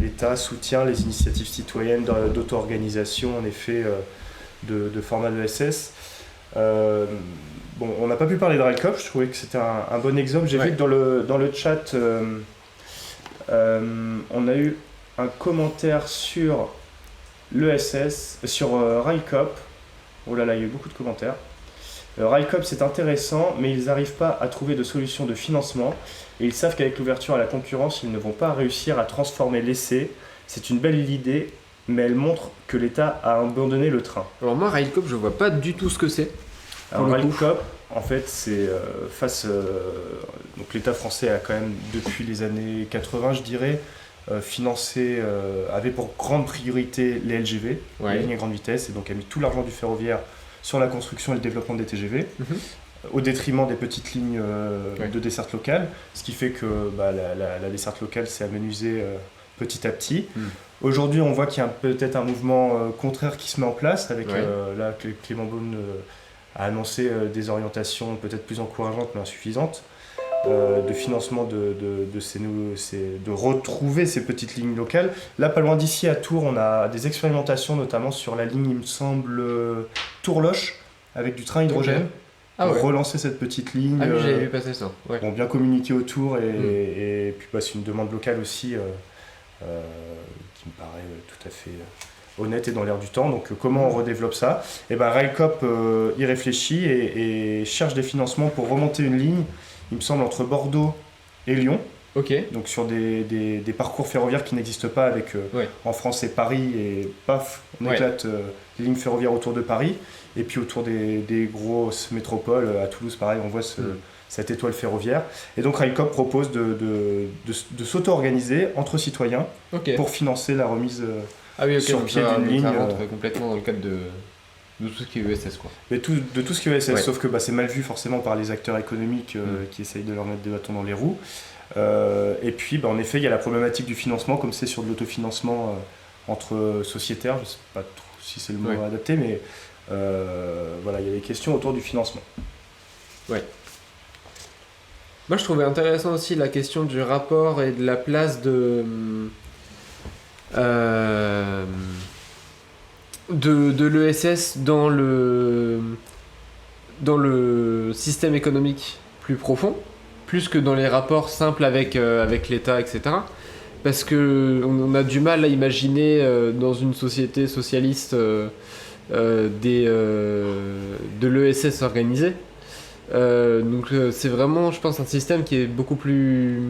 Speaker 1: l'État soutient les initiatives citoyennes d'auto-organisation, en effet, de format de l'ESS. Bon, on n'a pas pu parler de RAICOP, je trouvais que c'était un bon exemple. J'ai vu que dans le chat, on a eu un commentaire sur l'ESS, sur RAICOP. Oh là là, il y a eu beaucoup de commentaires. RAICOP, c'est intéressant, mais ils n'arrivent pas à trouver de solution de financement et ils savent qu'avec l'ouverture à la concurrence, ils ne vont pas réussir à transformer l'essai. C'est une belle idée, mais elle montre que l'État a abandonné le train.
Speaker 3: Alors moi, RAICOP, je vois pas du tout ce que c'est.
Speaker 1: Alors RAICOP, en fait, c'est donc l'État français a quand même, depuis les années 80, je dirais, financé, avait pour grande priorité les LGV, les lignes à grande vitesse, et donc a mis tout l'argent du ferroviaire sur la construction et le développement des TGV, au détriment des petites lignes de desserte locale, ce qui fait que la desserte locale s'est amenuisée petit à petit. Aujourd'hui, on voit qu'il y a peut-être un mouvement contraire qui se met en place, avec là, Clément Beaune a annoncé des orientations peut-être plus encourageantes mais insuffisantes, de financement de retrouver ces petites lignes locales. Là, pas loin d'ici, à Tours, on a des expérimentations, notamment sur la ligne, il me semble, Tours-Loche, avec du train hydrogène, pour relancer cette petite ligne.
Speaker 3: Ah oui, j'avais vu passer ça. Ouais.
Speaker 1: Bon, bien communiquer autour, et puis c'est une demande locale aussi, qui me paraît tout à fait honnête et dans l'air du temps. Donc comment on redéveloppe ça? Et RAICOP y réfléchit et cherche des financements pour remonter une ligne, il me semble, entre Bordeaux et Lyon. Donc sur des parcours ferroviaires qui n'existent pas, avec en France c'est Paris, et paf, on éclate les lignes ferroviaires autour de Paris, et puis autour des grosses métropoles. À Toulouse pareil, on voit cette étoile ferroviaire, et donc RAICOP propose de s'auto-organiser entre citoyens pour financer la remise sur pied d'une ligne.
Speaker 3: Ça rentre complètement dans le cadre de tout ce qui est ESS, quoi.
Speaker 1: Mais de tout ce qui est ESS, sauf que c'est mal vu forcément par les acteurs économiques qui essayent de leur mettre des bâtons dans les roues. Et puis en effet, il y a la problématique du financement, comme c'est sur de l'autofinancement entre sociétaires, je ne sais pas trop si c'est le mot adapté, mais voilà, il y a des questions autour du financement.
Speaker 3: Ouais. Moi, je trouvais intéressant aussi la question du rapport et de la place de l'ESS dans le système économique plus profond, plus que dans les rapports simples avec l'État, etc. Parce qu'on a du mal à imaginer dans une société socialiste de l'ESS organisé. Donc c'est vraiment, je pense, un système qui est beaucoup plus...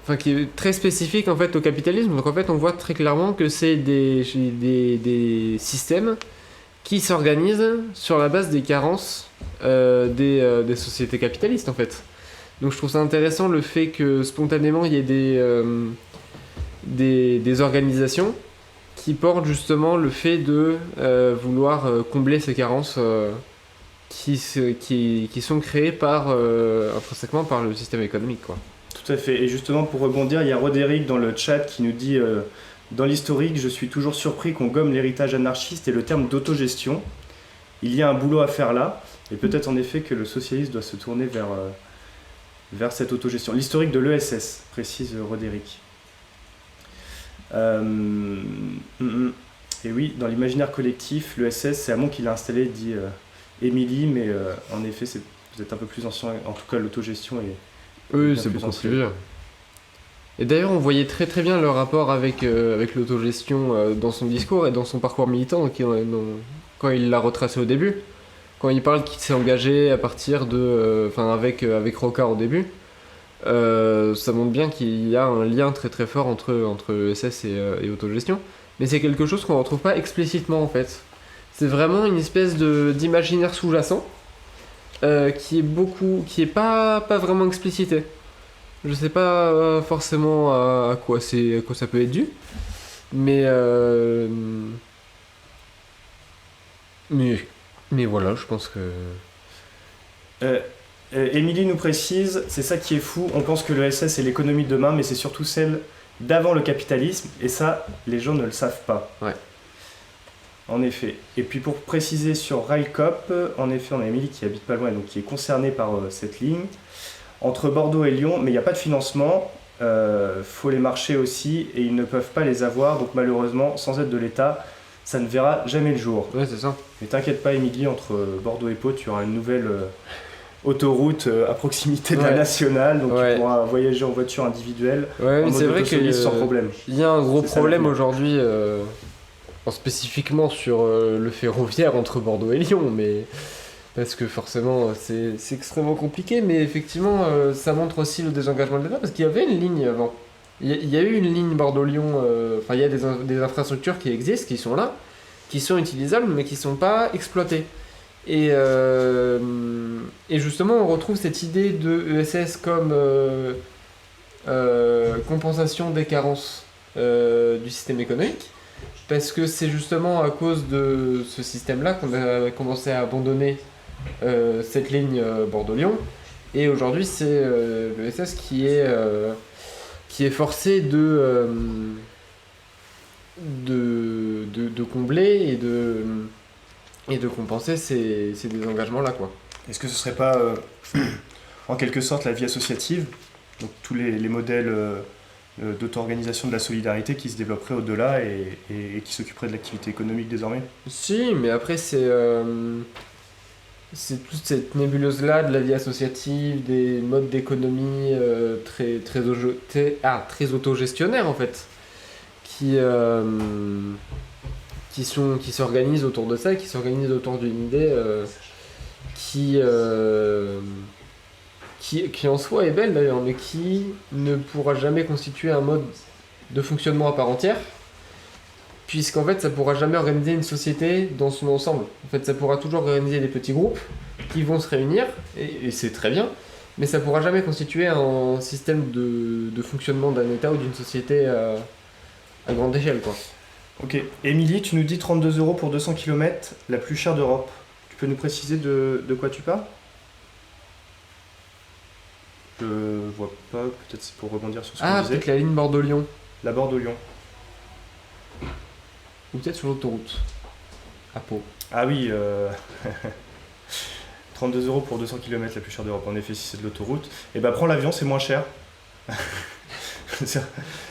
Speaker 3: Enfin, qui est très spécifique en fait au capitalisme. Donc en fait, on voit très clairement que c'est des systèmes qui s'organisent sur la base des carences des sociétés capitalistes, en fait. Donc je trouve ça intéressant le fait que spontanément il y ait des organisations qui portent justement le fait de vouloir combler ces carences qui sont créées intrinsèquement par le système économique, quoi.
Speaker 1: Tout à fait. Et justement, pour rebondir, il y a Roderick dans le chat qui nous dit dans l'historique, je suis toujours surpris qu'on gomme l'héritage anarchiste et le terme d'autogestion. Il y a un boulot à faire là, et peut-être en effet que le socialisme doit se tourner vers cette autogestion. L'historique de l'ESS, précise Roderick. Et oui, dans l'imaginaire collectif, l'ESS, c'est Hamon qui l'a installé, dit Émilie, mais en effet, c'est peut-être un peu plus ancien. En tout cas, l'autogestion est...
Speaker 3: Oui, c'est beaucoup plus vieux. Et d'ailleurs, on voyait très très bien le rapport avec l'autogestion dans son discours et dans son parcours militant quand il l'a retracé au début. quand il parle qu'il s'est engagé à partir de... avec Rocard au début, ça montre bien qu'il y a un lien très très fort entre ESS et autogestion. Mais c'est quelque chose qu'on ne retrouve pas explicitement en fait. C'est vraiment une espèce d'imaginaire sous-jacent qui est pas vraiment explicité. Je sais pas forcément à quoi ça peut être dû, mais mais voilà, je pense que
Speaker 1: Émilie nous précise, c'est ça qui est fou, on pense que l'ESS est l'économie de demain, mais c'est surtout celle d'avant le capitalisme, et ça, les gens ne le savent pas.
Speaker 3: Ouais.
Speaker 1: En effet. Et puis pour préciser sur Railcoop, en effet, on a Émilie qui habite pas loin, donc qui est concernée par cette ligne, entre Bordeaux et Lyon, mais il n'y a pas de financement, faut les marcher aussi, et ils ne peuvent pas les avoir, donc malheureusement, sans aide de l'État, ça ne verra jamais le jour.
Speaker 3: ouais, c'est ça.
Speaker 1: Mais t'inquiète pas, Émilie, entre Bordeaux et Pau, tu auras une nouvelle autoroute à proximité de la
Speaker 3: Ouais.
Speaker 1: nationale, donc
Speaker 3: Ouais.
Speaker 1: tu pourras voyager en voiture individuelle
Speaker 3: Ouais,
Speaker 1: en
Speaker 3: mais
Speaker 1: mode
Speaker 3: c'est vrai
Speaker 1: autosoliste sans
Speaker 3: que
Speaker 1: problème.
Speaker 3: il y a un gros
Speaker 1: C'est ça,
Speaker 3: problème
Speaker 1: l'avenir.
Speaker 3: aujourd'hui, spécifiquement sur le ferroviaire entre Bordeaux et Lyon, mais parce que forcément c'est extrêmement compliqué, mais effectivement ça montre aussi le désengagement de l'État, parce qu'il y avait une ligne avant. Il y a eu une ligne Bordeaux-Lyon, enfin il y a des infrastructures qui existent, qui sont là, qui sont utilisables, mais qui sont pas exploitées. Et justement, on retrouve cette idée de ESS comme compensation des carences du système économique, parce que c'est justement à cause de ce système-là qu'on a commencé à abandonner cette ligne Bordeaux-Lyon, et aujourd'hui c'est l'ESS qui est forcé de combler et de compenser ces désengagements-là, quoi.
Speaker 1: Est-ce que ce serait pas en quelque sorte la vie associative, donc tous les modèles d'auto-organisation de la solidarité qui se développeraient au-delà et qui s'occuperaient de l'activité économique désormais?
Speaker 3: Si, mais après c'est toute cette nébuleuse-là de la vie associative, des modes d'économie très autogestionnaires en fait, qui s'organisent autour de ça, qui s'organisent autour d'une idée qui en soi est belle d'ailleurs, mais qui ne pourra jamais constituer un mode de fonctionnement à part entière, puisqu'en fait ça pourra jamais organiser une société dans son ensemble. En fait ça pourra toujours organiser des petits groupes qui vont se réunir, et c'est très bien, mais ça pourra jamais constituer un système de fonctionnement d'un État ou d'une société à grande échelle, quoi.
Speaker 1: Ok. Émilie, tu nous dis 32 € pour 200 km, la plus chère d'Europe. Tu peux nous préciser de quoi tu parles? Je vois pas, peut-être c'est pour rebondir sur ce qu'on
Speaker 3: Ah,
Speaker 1: disait.
Speaker 3: peut-être la ligne Bordeaux-Lyon,
Speaker 1: La Bordeaux-Lyon.
Speaker 3: ou peut-être sur l'autoroute, à Pau.
Speaker 1: Ah oui, 32 € pour 200 km, la plus chère d'Europe. En effet, si c'est de l'autoroute, et ben prends l'avion, c'est moins cher.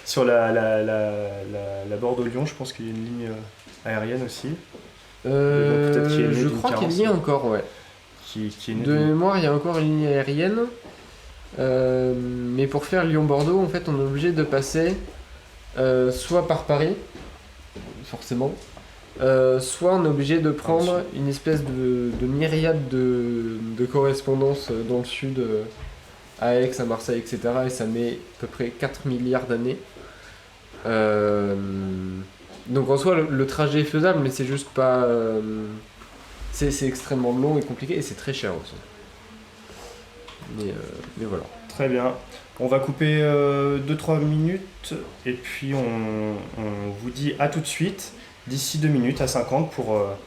Speaker 1: Sur la Bordeaux-Lyon, je pense qu'il y a une ligne aérienne aussi, peut-être qu'il y a une
Speaker 3: Je
Speaker 1: d'une
Speaker 3: crois qu'il
Speaker 1: carence.
Speaker 3: y a encore, ouais.
Speaker 1: qui est née
Speaker 3: De
Speaker 1: d'une-
Speaker 3: mémoire, il y a encore une ligne aérienne. Mais pour faire Lyon-Bordeaux, en fait, on est obligé de passer soit par Paris, forcément, soit on est obligé de prendre une espèce de myriade de correspondances dans le sud, à Aix, à Marseille, etc. Et ça met à peu près 4 milliards d'années. Donc en soi, le trajet est faisable, mais c'est juste pas... c'est extrêmement long et compliqué, et c'est très cher aussi. Mais voilà.
Speaker 1: Très bien. On va couper 2-3 minutes et puis on vous dit à tout de suite, d'ici 2 minutes à 50 pour